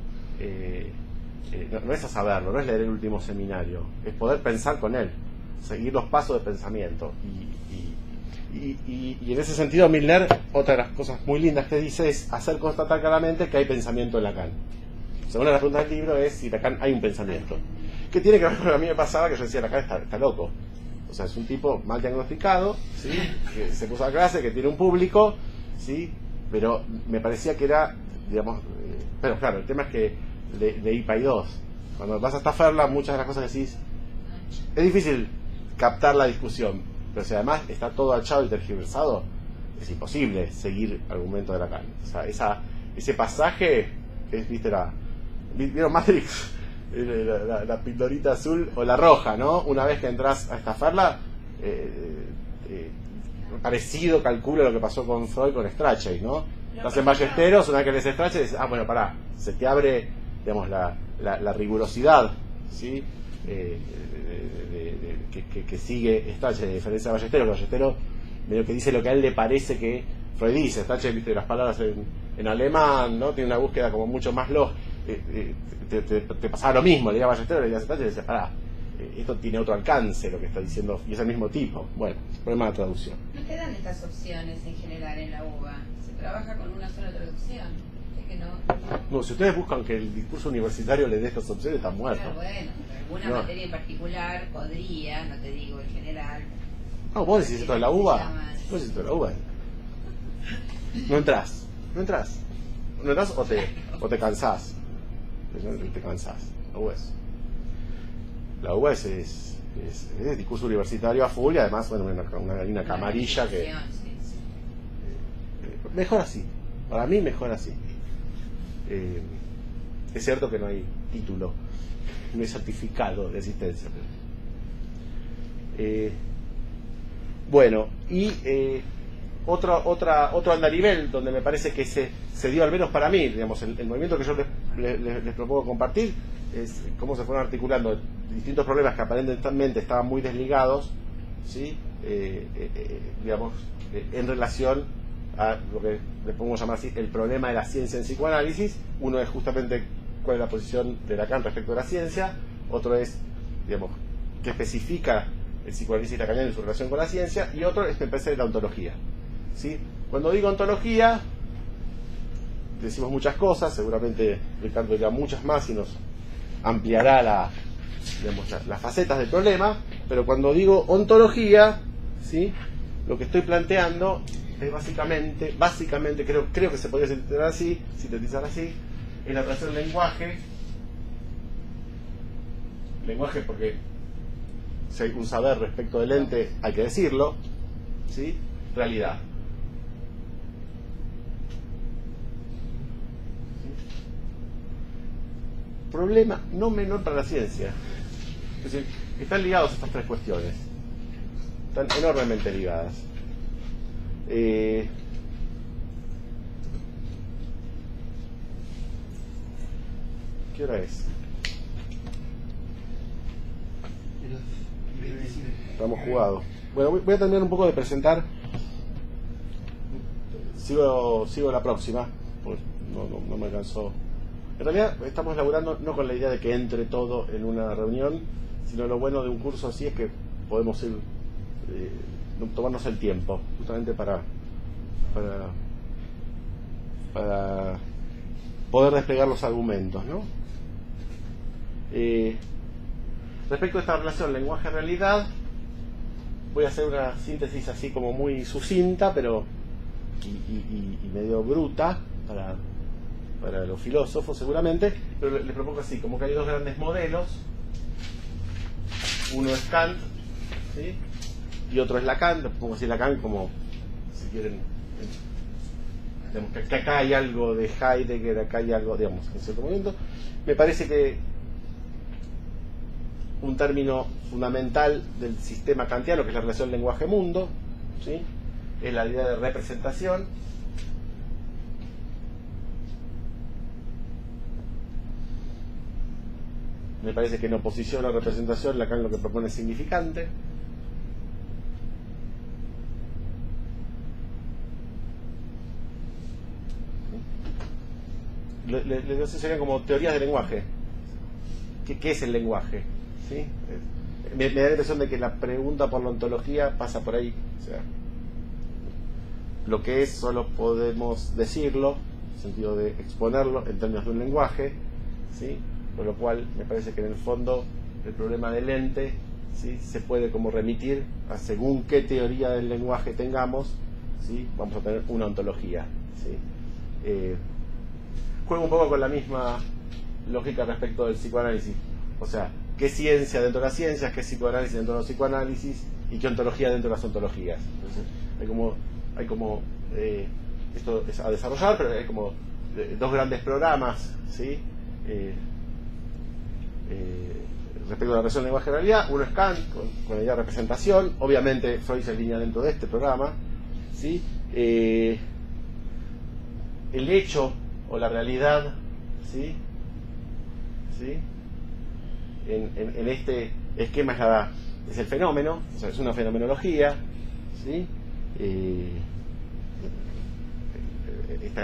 No es a saberlo, no es leer el último seminario, es poder pensar con él, seguir los pasos de pensamiento. Y en ese sentido, Milner, otra de las cosas muy lindas que dice es hacer constatar claramente que hay pensamiento en Lacan. Según la pregunta del libro es si Lacan hay un pensamiento. ¿Qué tiene que ver con lo que a mí me pasaba? Que yo decía, Lacan está loco. O sea, es un tipo mal diagnosticado, ¿sí? Que se puso a clase, que tiene un público, ¿sí? Pero me parecía que era, digamos, pero claro, el tema es que leí Pay 2. Cuando vas a esta Ferla, muchas de las cosas que decís, es difícil captar la discusión, pero si además está todo achado y tergiversado, es imposible seguir argumentos de Lacan. O sea, ese pasaje es, ¿vieron Matrix? La pildorita azul o la roja, ¿no? Una vez que entras a esta Ferla, parecido calculo lo que pasó con Freud con Strachey, ¿no? Estás en Ballesteros, una vez que lees Strachey dices, bueno, pará, se te abre, digamos, la rigurosidad, ¿sí? Que sigue Strachey, a diferencia de Ballesteros, que Ballesteros medio que dice lo que a él le parece que Freud dice. Strachey, viste, las palabras en alemán, ¿no? Tiene una búsqueda como mucho más lógica. Te pasaba lo mismo, leía Ballesteros, leía Strachey y decía, pará, esto tiene otro alcance lo que está diciendo, y es el mismo tipo. Bueno, problema de traducción. No te dan estas opciones en general en la UBA, se trabaja con una sola traducción. Es que no, si ustedes buscan que el discurso universitario le dé estas opciones, están muertos. Pero bueno, alguna materia en particular podría, no te digo en general. No, vos decís esto de la UBA. Vos decís esto de la UBA. No entras o te cansás. Te cansás. La UBA es discurso universitario a full y además, bueno, una camarilla que... mejor así. Para mí mejor así. Es cierto que no hay título, no hay certificado de existencia. Bueno, y otro andarivel donde me parece que se dio, al menos para mí, digamos, el movimiento que yo les propongo compartir es cómo se fueron articulando distintos problemas que aparentemente estaban muy desligados, ¿sí? Digamos, en relación a lo que le podemos llamar así el problema de la ciencia en psicoanálisis. Uno es justamente cuál es la posición de Lacan respecto a la ciencia, otro es, digamos, qué especifica el psicoanálisis lacaniano en su relación con la ciencia, y otro es, me parece, la ontología, ¿sí? Cuando digo ontología decimos muchas cosas, seguramente Ricardo dirá muchas más y nos ampliará las facetas del problema, pero cuando digo ontología, ¿sí? Lo que estoy planteando es básicamente creo que se podría sintetizar así, en la relación lenguaje porque si hay un saber respecto del ente hay que decirlo, ¿sí? Realidad. Problema no menor para la ciencia. Es decir, están ligados estas tres cuestiones. Están enormemente ligadas. ¿Qué hora es? Estamos jugados. Bueno, voy a terminar un poco de presentar. Sigo la próxima, pues no me alcanzó. En realidad estamos laburando no con la idea de que entre todo en una reunión, sino lo bueno de un curso así es que podemos ir tomarnos el tiempo, justamente para poder desplegar los argumentos, ¿no? Respecto a esta relación lenguaje-realidad, voy a hacer una síntesis así como muy sucinta, pero y medio bruta para los filósofos seguramente, pero les propongo así, como que hay dos grandes modelos, uno es Kant, ¿sí? Y otro es Lacan. Les pongo así Lacan como, si quieren, digamos, que acá hay algo de Heidegger, acá hay algo, digamos, en cierto momento. Me parece que un término fundamental del sistema kantiano, que es la relación lenguaje-mundo, ¿sí? Es la idea de representación. Me parece que en oposición a la representación, Lacan lo que propone es significante. Les serían como teorías del lenguaje. ¿Qué es el lenguaje? ¿Sí? Me da la impresión de que la pregunta por la ontología pasa por ahí. O sea, lo que es solo podemos decirlo, en el sentido de exponerlo en términos de un lenguaje, ¿sí? Con lo cual me parece que en el fondo el problema del ente, ¿sí? Se puede como remitir a según qué teoría del lenguaje tengamos, ¿sí? Vamos a tener una ontología, ¿sí? Juego un poco con la misma lógica respecto del psicoanálisis, o sea, qué ciencia dentro de las ciencias, qué psicoanálisis dentro de los psicoanálisis y qué ontología dentro de las ontologías. Entonces hay como esto es a desarrollar, pero hay como dos grandes programas, ¿sí? Respecto a la relación lenguaje-realidad. Uno es Kant con la idea de representación, obviamente Freud se alinea dentro de este programa, ¿sí? El hecho o la realidad, ¿sí? ¿Sí? En este esquema es el fenómeno, o sea, es una fenomenología, ¿sí?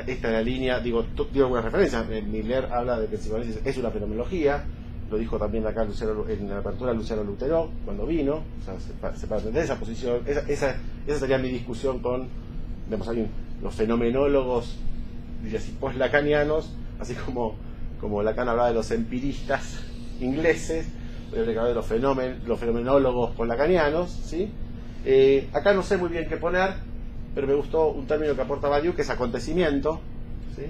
Esta es la línea, digo algunas referencias. Miller habla de que el psicoanálisis es una fenomenología, lo dijo también acá en la apertura Luciano Lutero cuando vino, o sea, se parte de esa posición. Esa sería mi discusión con, digamos, los fenomenólogos, diría así, post-lacanianos, así como Lacan hablaba de los empiristas ingleses, yo le hablar de los fenomenólogos post-lacanianos, ¿sí? Acá no sé muy bien qué poner, pero me gustó un término que aporta Badiou, que es acontecimiento, ¿sí?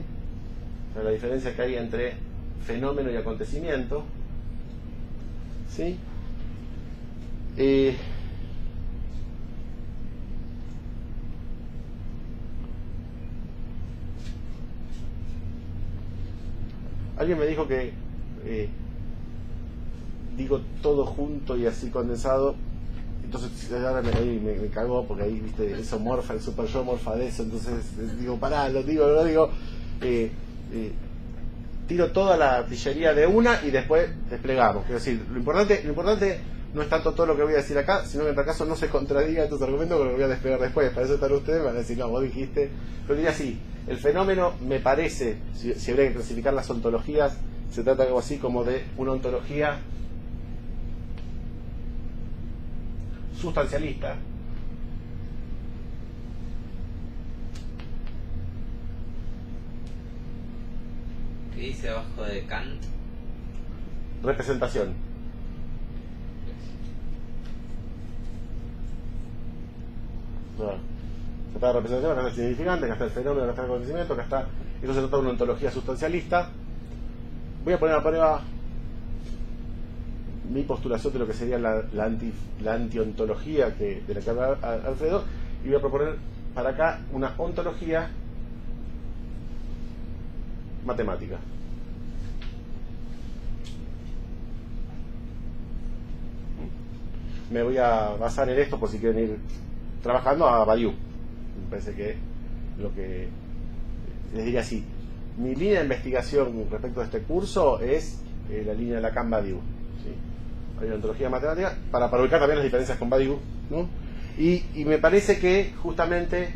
O sea, la diferencia que hay entre fenómeno y acontecimiento, ¿sí? Alguien me dijo que digo todo junto y así condensado, entonces ahora me cagó porque ahí, viste, eso morfa, el super yo morfa de eso, entonces digo, pará, lo digo, tiro toda la artillería de una y después desplegamos. Quiero decir, lo importante no es tanto todo lo que voy a decir acá, sino que en tal caso no se contradiga estos argumentos que lo voy a desplegar después. Para eso están ustedes, van a decir, no, vos dijiste. Pero diría así, el fenómeno me parece, si habría que clasificar las ontologías, se trata de algo así como de una ontología sustancialista. ¿Qué dice abajo de Kant? Representación. Se trata de representación, acá está el significante, acá está el fenómeno, acá está el acontecimiento, acá está. Esto se trata de una ontología sustancialista. Voy a poner a prueba mi postulación de lo que sería la antiontología de la que habla Alfredo, y voy a proponer para acá una ontología matemática. Me voy a basar en esto por si quieren ir trabajando a Badiou. Me parece que lo que les diría así, mi línea de investigación respecto a este curso es la línea de Lacan-Badiou, ¿sí? Hay una ontología matemática para ubicar también las diferencias con Badiou, ¿no? Y me parece que justamente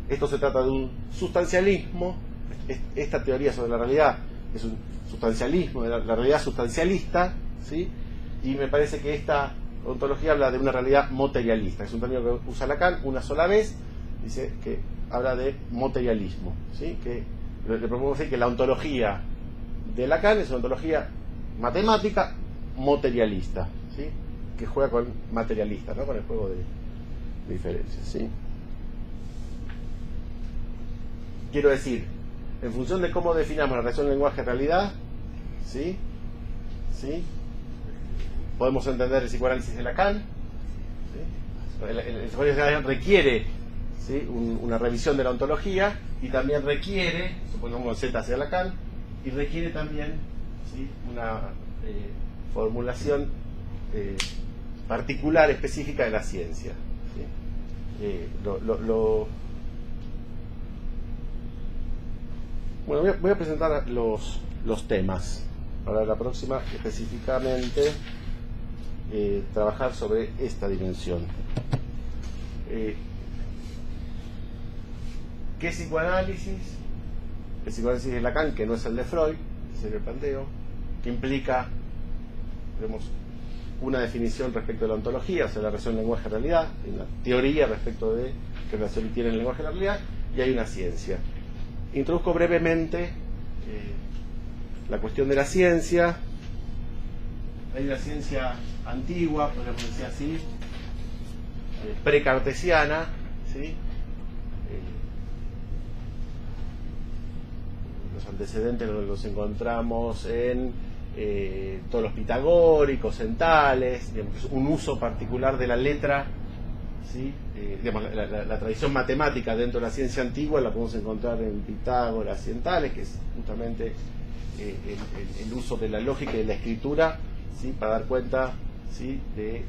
esto se trata de un sustancialismo. Esta teoría sobre la realidad es un sustancialismo, de la realidad sustancialista, ¿sí? Y me parece que esta ontología habla de una realidad materialista. Es un término que usa Lacan una sola vez, dice que habla de materialismo, ¿sí? Que le propongo decir que la ontología de Lacan es una ontología matemática materialista, ¿sí? Que juega con materialista, ¿no? Con el juego de diferencias, ¿sí? Quiero decir, en función de cómo definamos la relación lenguaje-realidad, ¿sí? ¿Sí? Podemos entender el psicoanálisis de Lacan. ¿Sí? El psicoanálisis de Lacan requiere, ¿sí?, una revisión de la ontología, y también requiere, supongamos Z hacia Lacan, y requiere también, ¿sí?, una formulación particular, específica de la ciencia. ¿Sí? Bueno, voy a presentar los temas. Para la próxima, específicamente, trabajar sobre esta dimensión. ¿Qué psicoanálisis? El psicoanálisis de Lacan, que no es el de Freud, es el planteo, que implica, digamos, una definición respecto de la ontología, o sea, la relación lenguaje-realidad, una teoría respecto de qué relación tiene el lenguaje y la realidad, y hay una ciencia. Introduzco brevemente la cuestión de la ciencia. Hay una ciencia antigua, podríamos decir así, precartesiana, ¿sí? Los antecedentes los encontramos en todos los pitagóricos, en Tales, digamos, un uso particular de la letra, ¿sí? Digamos, la tradición matemática dentro de la ciencia antigua la podemos encontrar en Pitágoras y en Tales, que es justamente el uso de la lógica y de la escritura, ¿sí?, para dar cuenta, ¿sí?, de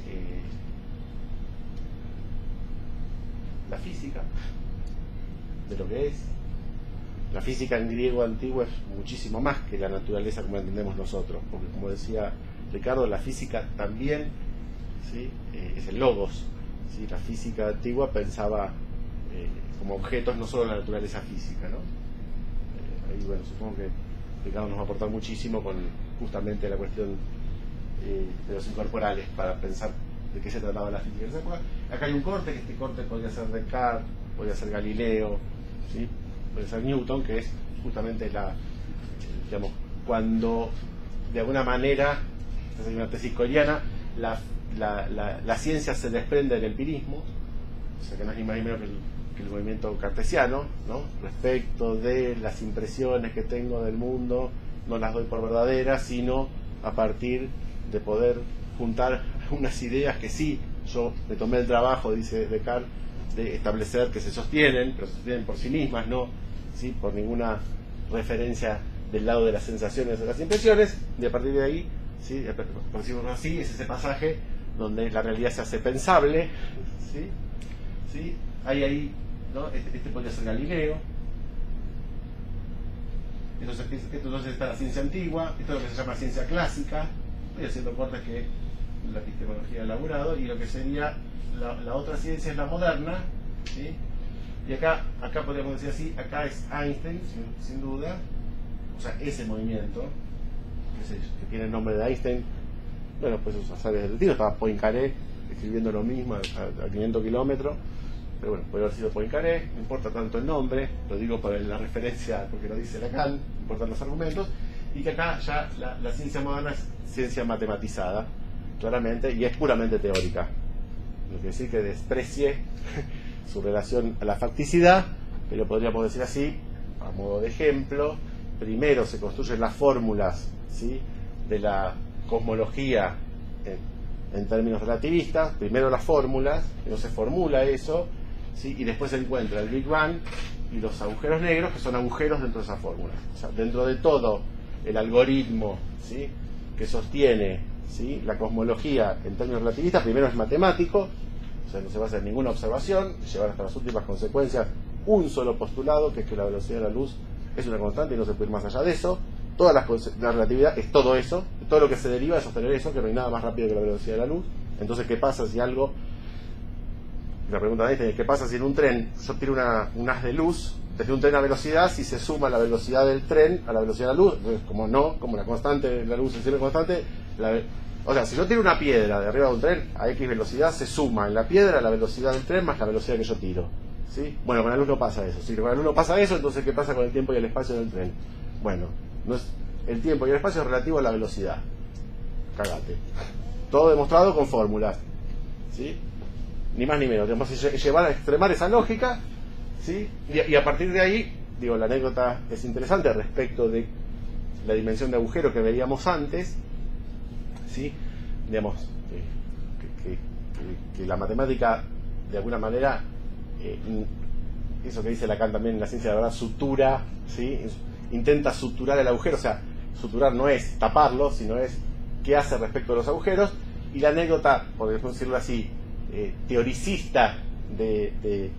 la física, de lo que es. La física en griego antiguo es muchísimo más que la naturaleza como la entendemos nosotros, porque, como decía Ricardo, la física también, ¿sí?, es el logos, ¿sí? La física antigua pensaba como objetos no solo la naturaleza física, ¿no? Ahí, bueno, supongo que Ricardo nos va a aportar muchísimo con justamente la cuestión de los incorporales, para pensar de qué se trataba la física en esa época. Acá hay un corte, que este corte podría ser Descartes, podría ser Galileo, ¿sí?, puede ser Newton, que es justamente digamos, cuando de alguna manera, esta es una tesis coreana, la ciencia se desprende del empirismo, o sea que no es ni más ni menos que el movimiento cartesiano, ¿no?, respecto de las impresiones que tengo del mundo, no las doy por verdaderas, sino a partir de poder juntar unas ideas que sí, yo me tomé el trabajo, dice Descartes, de establecer, que se sostienen, pero se sostienen por sí mismas, no, ¿sí?, por ninguna referencia del lado de las sensaciones o de las impresiones, y a partir de ahí, ¿sí?, por decirlo así, es ese pasaje donde la realidad se hace pensable, ¿sí? ¿Sí? Hay ahí, ¿no?, este podría ser Galileo. Entonces está la ciencia antigua, esto es lo que se llama ciencia clásica, estoy haciendo cortes que la epistemología ha elaborado, y lo que sería la otra ciencia es la moderna, ¿sí? Y acá podríamos decir así, acá es Einstein, sin duda, o sea, ese movimiento, que tiene el nombre de Einstein, bueno, pues esos azares del destino. Estaba Poincaré escribiendo lo mismo a 500 kilómetros, pero bueno, puede haber sido Poincaré, no importa tanto el nombre, lo digo por la referencia, porque lo dice Lacan, no importan los argumentos, y que acá ya la ciencia moderna es ciencia matematizada, claramente, y es puramente teórica. No quiere decir que desprecie su relación a la facticidad, pero podríamos decir así, a modo de ejemplo, primero se construyen las fórmulas, ¿sí?, de la cosmología en términos relativistas, primero las fórmulas, no se formula eso, ¿sí?, y después se encuentra el Big Bang y los agujeros negros, que son agujeros dentro de esas fórmulas. O sea, dentro de todo el algoritmo, ¿sí?, que sostiene, ¿sí?, la cosmología en términos relativistas, primero es matemático, o sea, no se basa en ninguna observación, llevar hasta las últimas consecuencias un solo postulado, que es que la velocidad de la luz es una constante y no se puede ir más allá de eso. Toda la relatividad es todo eso, todo lo que se deriva de sostener eso, que no hay nada más rápido que la velocidad de la luz. Entonces, ¿qué pasa si algo? La pregunta de Einstein es: ¿qué pasa si en un tren yo tiro un haz de luz desde un tren a velocidad, si se suma la velocidad del tren a la velocidad de la luz? Pues, como no, como la constante de la luz es siempre constante, o sea, si yo tiro una piedra de arriba de un tren a X velocidad, se suma en la piedra la velocidad del tren más la velocidad que yo tiro, ¿sí? Bueno, con la luz no pasa eso. Si con la luz no pasa eso, entonces ¿qué pasa con el tiempo y el espacio del tren? Bueno, no es, el tiempo y el espacio es relativo a la velocidad. Cagate. Todo demostrado con fórmulas, ¿sí? Ni más ni menos. Tenemos que llevar a extremar esa lógica, ¿sí? Y a partir de ahí digo, la anécdota es interesante respecto de la dimensión de agujero que veíamos antes, ¿sí? Digamos, que la matemática, de alguna manera, eso que dice Lacan también en la ciencia de la verdad, sutura, ¿sí? Intenta suturar el agujero, o sea, suturar no es taparlo, sino es qué hace respecto a los agujeros, y la anécdota, por decirlo así, teoricista de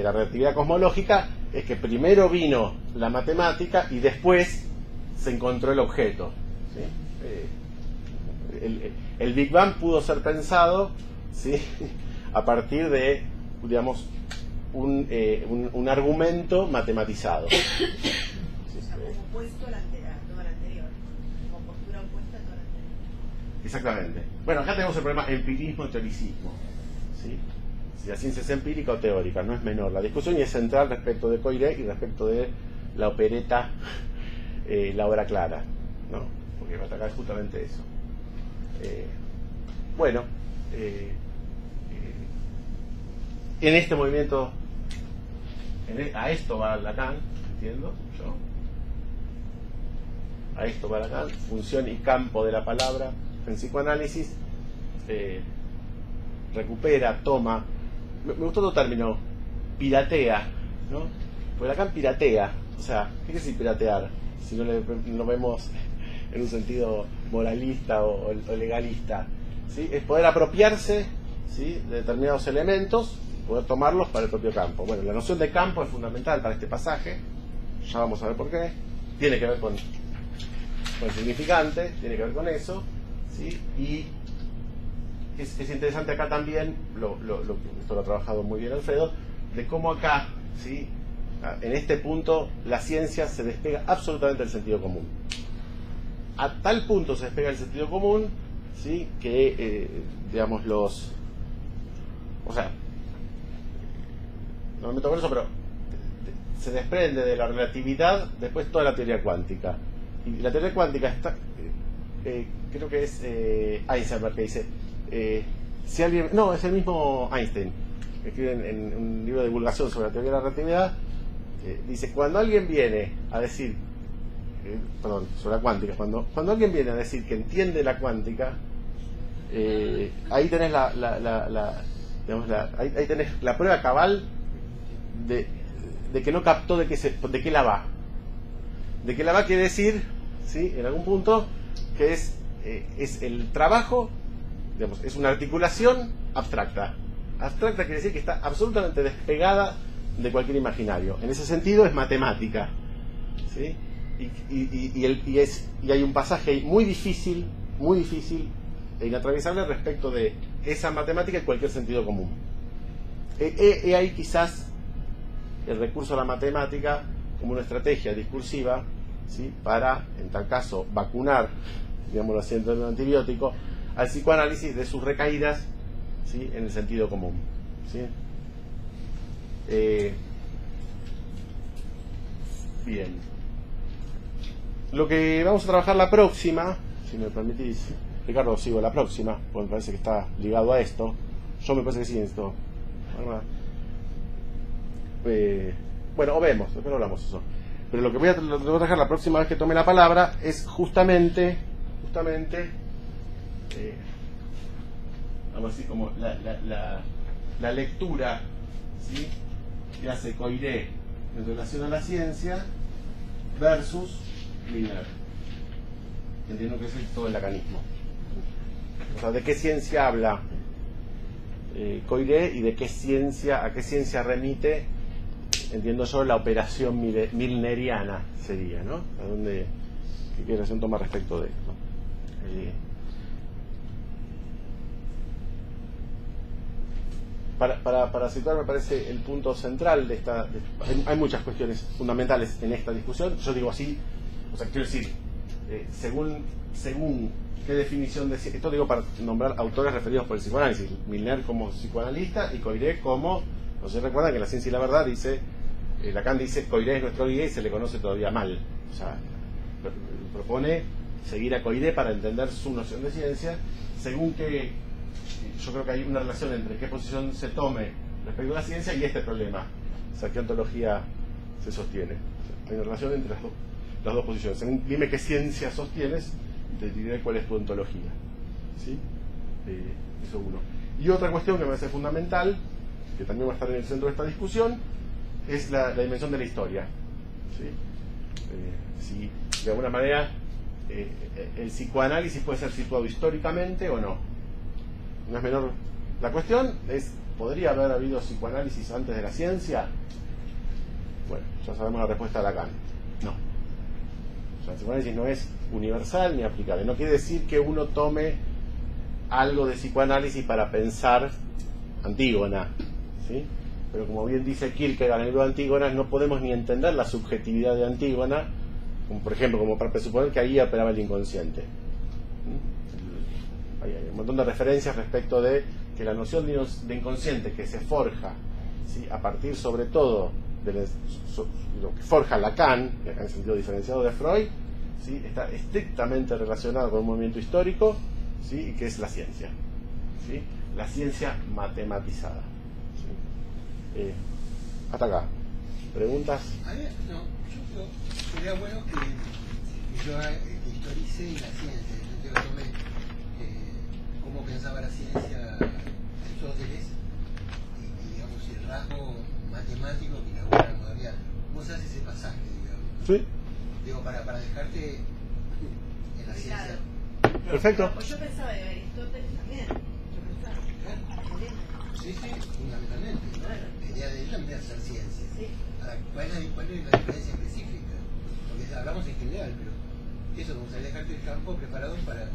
la relatividad cosmológica, es que primero vino la matemática y después se encontró el objeto, ¿sí? El Big Bang pudo ser pensado, ¿sí? A partir de, digamos, un argumento matematizado. O sea, como opuesto a todo lo anterior, como postura opuesta a todo lo anterior. Exactamente. Bueno, acá tenemos el problema empirismo y teoricismo, ¿sí? Si la ciencia es empírica o teórica, no es menor la discusión, y es central respecto de Coiré y respecto de la opereta La Obra Clara, ¿no? Porque va a atacar justamente eso. Bueno, en este movimiento, a esto va Lacan, entiendo yo. A esto va Lacan, función y campo de la palabra en psicoanálisis. Recupera, toma. Me gustó otro término, piratea, ¿no? Porque Lacan piratea, o sea, ¿qué quiere decir piratear? Si no lo vemos en un sentido moralista o legalista, ¿sí? Es poder apropiarse, ¿sí? De determinados elementos, poder tomarlos para el propio campo. Bueno, la noción de campo es fundamental para este pasaje, ya vamos a ver por qué. Tiene que ver con el significante, tiene que ver con eso, ¿sí? Y es interesante acá también, esto lo ha trabajado muy bien Alfredo, de cómo acá, ¿sí? En este punto la ciencia se despega absolutamente del sentido común. A tal punto se despega del sentido común, ¿sí? Que, digamos, o sea, no me meto con eso, pero se desprende de la relatividad después toda la teoría cuántica. Y la teoría cuántica está, creo que es Heisenberg que dice, si alguien, no, es el mismo Einstein, que escribe en un libro de divulgación sobre la teoría de la relatividad, dice, cuando alguien viene a decir, sobre la cuántica, cuando alguien viene a decir que entiende la cuántica, ahí tenés ahí tenés la prueba cabal de que no captó de qué la va. De qué la va quiere decir, ¿sí? En algún punto, que es el trabajo, digamos, es una articulación abstracta. Abstracta quiere decir que está absolutamente despegada de cualquier imaginario. En ese sentido es matemática, ¿sí? Y hay un pasaje muy difícil e inatravesable respecto de esa matemática en cualquier sentido común. Ahí quizás el recurso a la matemática como una estrategia discursiva, ¿sí? Para, en tal caso, vacunar, digámoslo así, en términos antibiótico, al psicoanálisis de sus recaídas, ¿sí? En el sentido común, ¿sí? Bien. Lo que vamos a trabajar la próxima, si me permitís, Ricardo, sigo la próxima, porque me parece que está ligado a esto. Yo me parece que sí, esto. Bueno, o vemos, después lo hablamos eso. Pero lo que voy a trabajar la próxima vez que tome la palabra es justamente vamos a decir, como la lectura, ¿sí? Que hace Coiré en relación a la ciencia versus Wiener. Entiendo que es todo el lacanismo. O sea, ¿de qué ciencia habla Coiré y de qué ciencia, a qué ciencia remite? Entiendo yo la operación milneriana sería, ¿no? ¿A dónde, qué consideración toma respecto de esto? Para situar, me parece el punto central de esta. Hay muchas cuestiones fundamentales en esta discusión. Yo digo así, o sea, quiero decir, según qué definición de esto, digo para nombrar autores referidos por el psicoanálisis. Milner como psicoanalista y Coiré como. No se recuerdan que La Ciencia y la Verdad dice, Lacan dice, Coiré es nuestro guía y se le conoce todavía mal. O sea, propone seguir a Coiré para entender su noción de ciencia, según que yo creo que hay una relación entre qué posición se tome respecto a la ciencia y este problema. O sea, qué ontología se sostiene. Hay una relación entre las dos posiciones. Dime qué ciencia sostienes y te diré cuál es tu ontología. ¿Sí? Eso uno. Y otra cuestión que me parece fundamental, que también va a estar en el centro de esta discusión, es la dimensión de la historia. ¿Sí? Si de alguna manera el psicoanálisis puede ser situado históricamente o no. No es menor. La cuestión es, ¿podría haber habido psicoanálisis antes de la ciencia? Bueno, ya sabemos la respuesta de Lacan. No. O sea, el psicoanálisis no es universal ni aplicable. No quiere decir que uno tome algo de psicoanálisis para pensar Antígona, ¿sí? Pero como bien dice Kierkegaard en el libro de Antígonas, no podemos ni entender la subjetividad de Antígona, como por ejemplo, como para presuponer que ahí operaba el inconsciente. Hay un montón de referencias respecto de que la noción de inconsciente que se forja, ¿sí?, a partir sobre todo de lo que forja Lacan, en el sentido diferenciado de Freud, ¿sí?, está estrictamente relacionado con un movimiento histórico, ¿sí?, y que es la ciencia, ¿sí?, la ciencia matematizada. ¿Sí? Hasta acá. ¿Preguntas? A ver, no, yo creo que sería bueno que yo historice la ciencia, que yo tome cómo pensaba la ciencia Aristóteles y digamos el rasgo matemático que inaugura la modernidad. ¿Cómo se hace ese pasaje, digamos? Sí. Digo, para dejarte en la ciencia. Perfecto. Pues yo pensaba de Aristóteles también. Yo pensaba. Sí, fundamentalmente, ¿no? La idea de él también es hacer ciencia. Sí. Ahora, ¿cuál es la diferencia específica? Porque hablamos en general, pero eso, como se dejarte el campo preparado para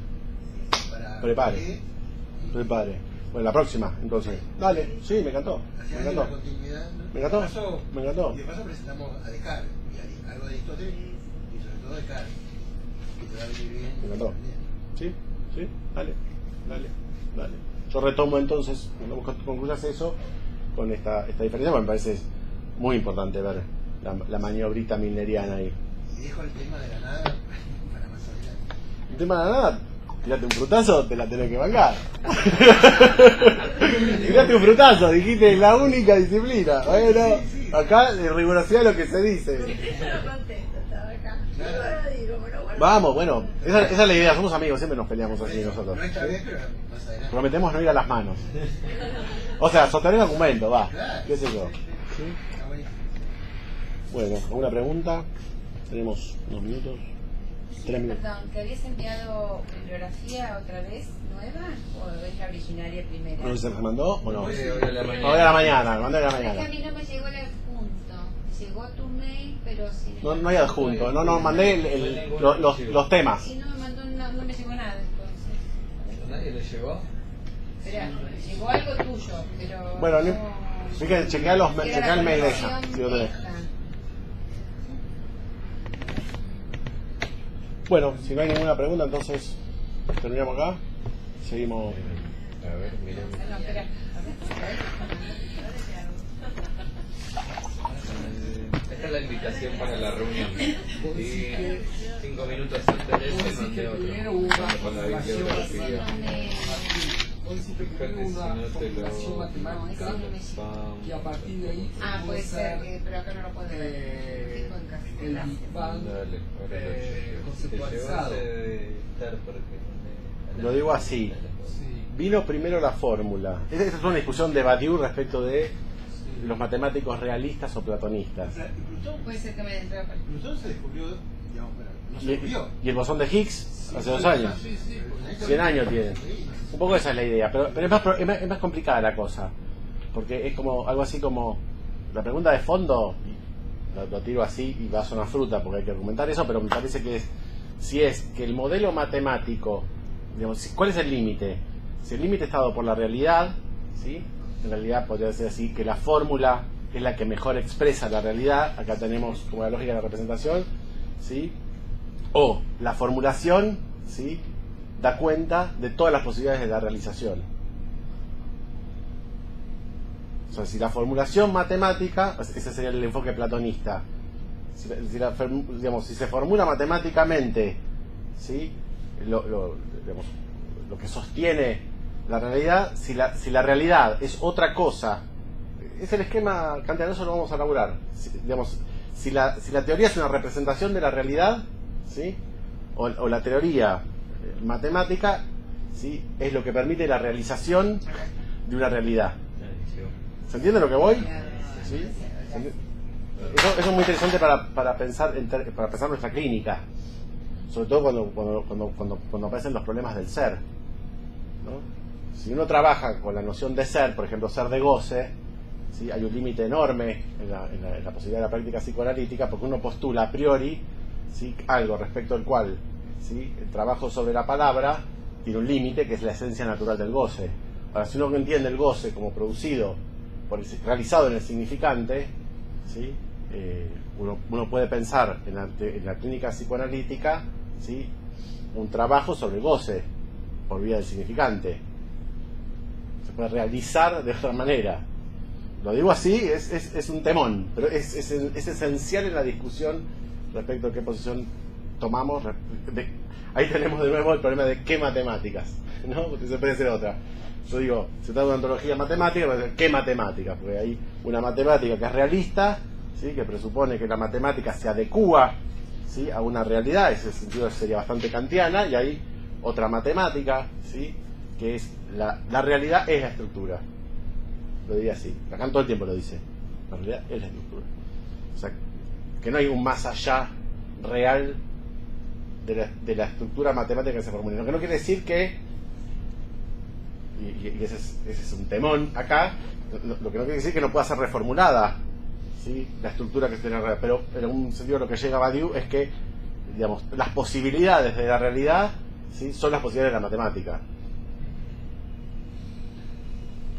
Prepare. Bueno, la próxima, entonces. Dale, sí, me encantó. Me encantó. La continuidad, ¿no? Me encantó. Me encantó. Y de paso presentamos a Descartes, y algo de Aristóteles, y sobre todo Descartes, que te va a venir bien. Me encantó. Sí, dale. Yo retomo entonces, cuando concluyas eso, con esta diferencia, porque me parece muy importante ver la maniobrita milneriana ahí. Y dejo el tema de la nada para más adelante. El tema de la nada, tirate un frutazo, te la tenés que bancar. Tirate un frutazo, dijiste la única disciplina. Bueno, acá de rigurosidad lo que se dice. Yo no contesto, estaba acá. Yo ahora digo, bueno. Vamos, bueno, esa es la idea, somos amigos, siempre nos peleamos así nosotros. No está bien, pero más adelante. Prometemos no ir a las manos. O sea, sostener un argumento, va. ¿Qué sé yo? ¿Sí? Está buenísimo. Bueno, ¿alguna pregunta? Tenemos unos minutos. 3 minutos. Perdón, ¿te habías enviado bibliografía otra vez nueva o es la originaria primera? ¿No se mandó o no? Hoy a la mañana. Ahora a la mañana, mandé a la Es que a mañana. mí no me llegó el adjunto. Llegó tu mail, pero sin... No hay adjunto, no, mandé los temas. Sí, no me mandó no me llegó nada entonces. ¿Nadie le llegó? Espera, llegó algo tuyo, pero... Bueno, sí que chequea el mail de ella, esa. si lo tenés. Bueno, si no hay ninguna pregunta, entonces terminamos acá. Seguimos. A ver, miremos. No, espera. Esta es la invitación para la reunión. Y 5 minutos antes de eso mandé otro. Con la bibliografía. Fíjate si no te lo... matemática y a partir de ahí Ah, puede ser, pero acá no lo puedo ver. Fijo en casa. el Big Bang Dale, ahora lo chequeo. conceptualizado. Te llegó ese de estar porque no me- Lo digo así. Sí. Vino primero la fórmula. Esta es una discusión de Badiou respecto de los matemáticos realistas o platonistas. Puede ser que me entró. Plutón se descubrió, digamos, pero no se descubrió. Y el bosón de Higgs hace 2 años. Sí, sí, porque 100 años tiene. Un poco esa es la idea, pero es más complicada la cosa. Porque es como algo así como... La pregunta de fondo, lo tiro así y va a sonar fruta porque hay que argumentar eso, pero me parece que si es que el modelo matemático, digamos, ¿cuál es el límite? Si el límite está dado por la realidad, ¿sí? En realidad podría ser así, que la fórmula es la que mejor expresa la realidad, acá tenemos como la lógica de la representación, ¿sí? O la formulación, ¿sí?, da cuenta de todas las posibilidades de la realización. O sea, si la formulación matemática, ese sería el enfoque platonista, si se formula matemáticamente, ¿sí?, lo que sostiene la realidad, si la realidad es otra cosa, es el esquema kantiano, eso lo vamos a elaborar. si la teoría es una representación de la realidad, ¿sí? O la teoría matemática, ¿sí? Es lo que permite la realización de una realidad. ¿Se entiende lo que voy? ¿Sí? Eso es muy interesante para pensar nuestra clínica, sobre todo cuando aparecen los problemas del ser, ¿no? Si uno trabaja con la noción de ser, por ejemplo, ser de goce, ¿sí? Hay un límite enorme en la posibilidad de la práctica psicoanalítica, porque uno postula a priori, ¿sí? Algo respecto al cual, ¿sí? El trabajo sobre la palabra tiene un límite que es la esencia natural del goce. Ahora, si uno entiende el goce como producido, realizado en el significante, ¿sí? Uno puede pensar en la clínica psicoanalítica, ¿sí? Un trabajo sobre el goce por vía del significante. Se puede realizar de otra manera. Lo digo así, es un temón, pero es esencial en la discusión respecto a qué posición tomamos. Ahí tenemos de nuevo el problema de qué matemáticas, ¿no? Porque se puede ser otra. Yo digo, se trata de una ontología matemática, pero ¿qué matemáticas? Porque hay una matemática que es realista, ¿sí? Que presupone que la matemática se adecúa, ¿sí? A una realidad, en ese sentido sería bastante kantiana, y hay otra matemática, ¿sí? Que es la realidad es la estructura. Lo diría así, Lacan todo el tiempo lo dice, la realidad es la estructura. O sea, que no hay un más allá real de la estructura matemática que se formula. Lo que no quiere decir que, y ese es un temón acá, lo que no quiere decir que no pueda ser reformulada, ¿sí? La estructura que tiene la realidad, pero en un sentido lo que llega a Badiou es que, digamos, las posibilidades de la realidad, ¿sí? Son las posibilidades de la matemática,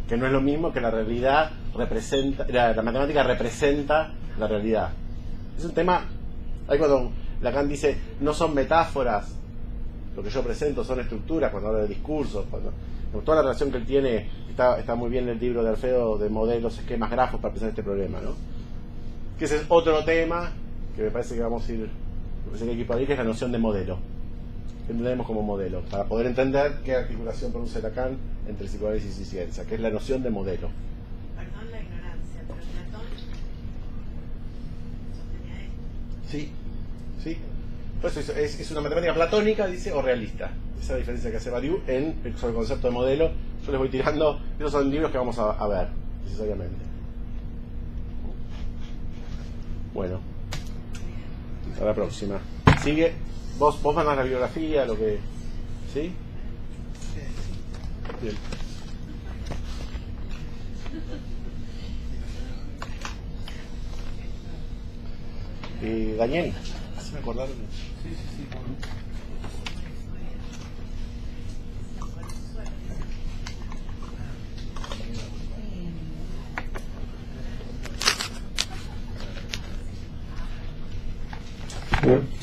que no es lo mismo que la realidad representa, la matemática representa la realidad. Es un tema, ahí cuando Lacan dice no son metáforas, lo que yo presento son estructuras, cuando habla de discursos, toda la relación que él tiene está muy bien en el libro de Alfredo de modelos, esquemas, grafos para pensar este problema, ¿no? Que ese es otro tema que me parece que vamos a ir, que hay que ir por ahí, que es la noción de modelo. ¿Qué entendemos como modelo? Para poder entender qué articulación produce Lacan entre psicoanálisis y ciencia, que es la noción de modelo. Perdón la ignorancia, pero Platón sostenía esto. Sí, sí. Pues es una matemática platónica, dice, o realista. Esa es la diferencia que hace Badiou sobre el concepto de modelo. Yo les voy tirando, esos son libros que vamos a ver, necesariamente. Bueno, hasta la próxima. Sigue, vos mandás la bibliografía, lo que... ¿Sí? Bien. Daniel, ¿así me acordaron? Sí, bueno. Bien.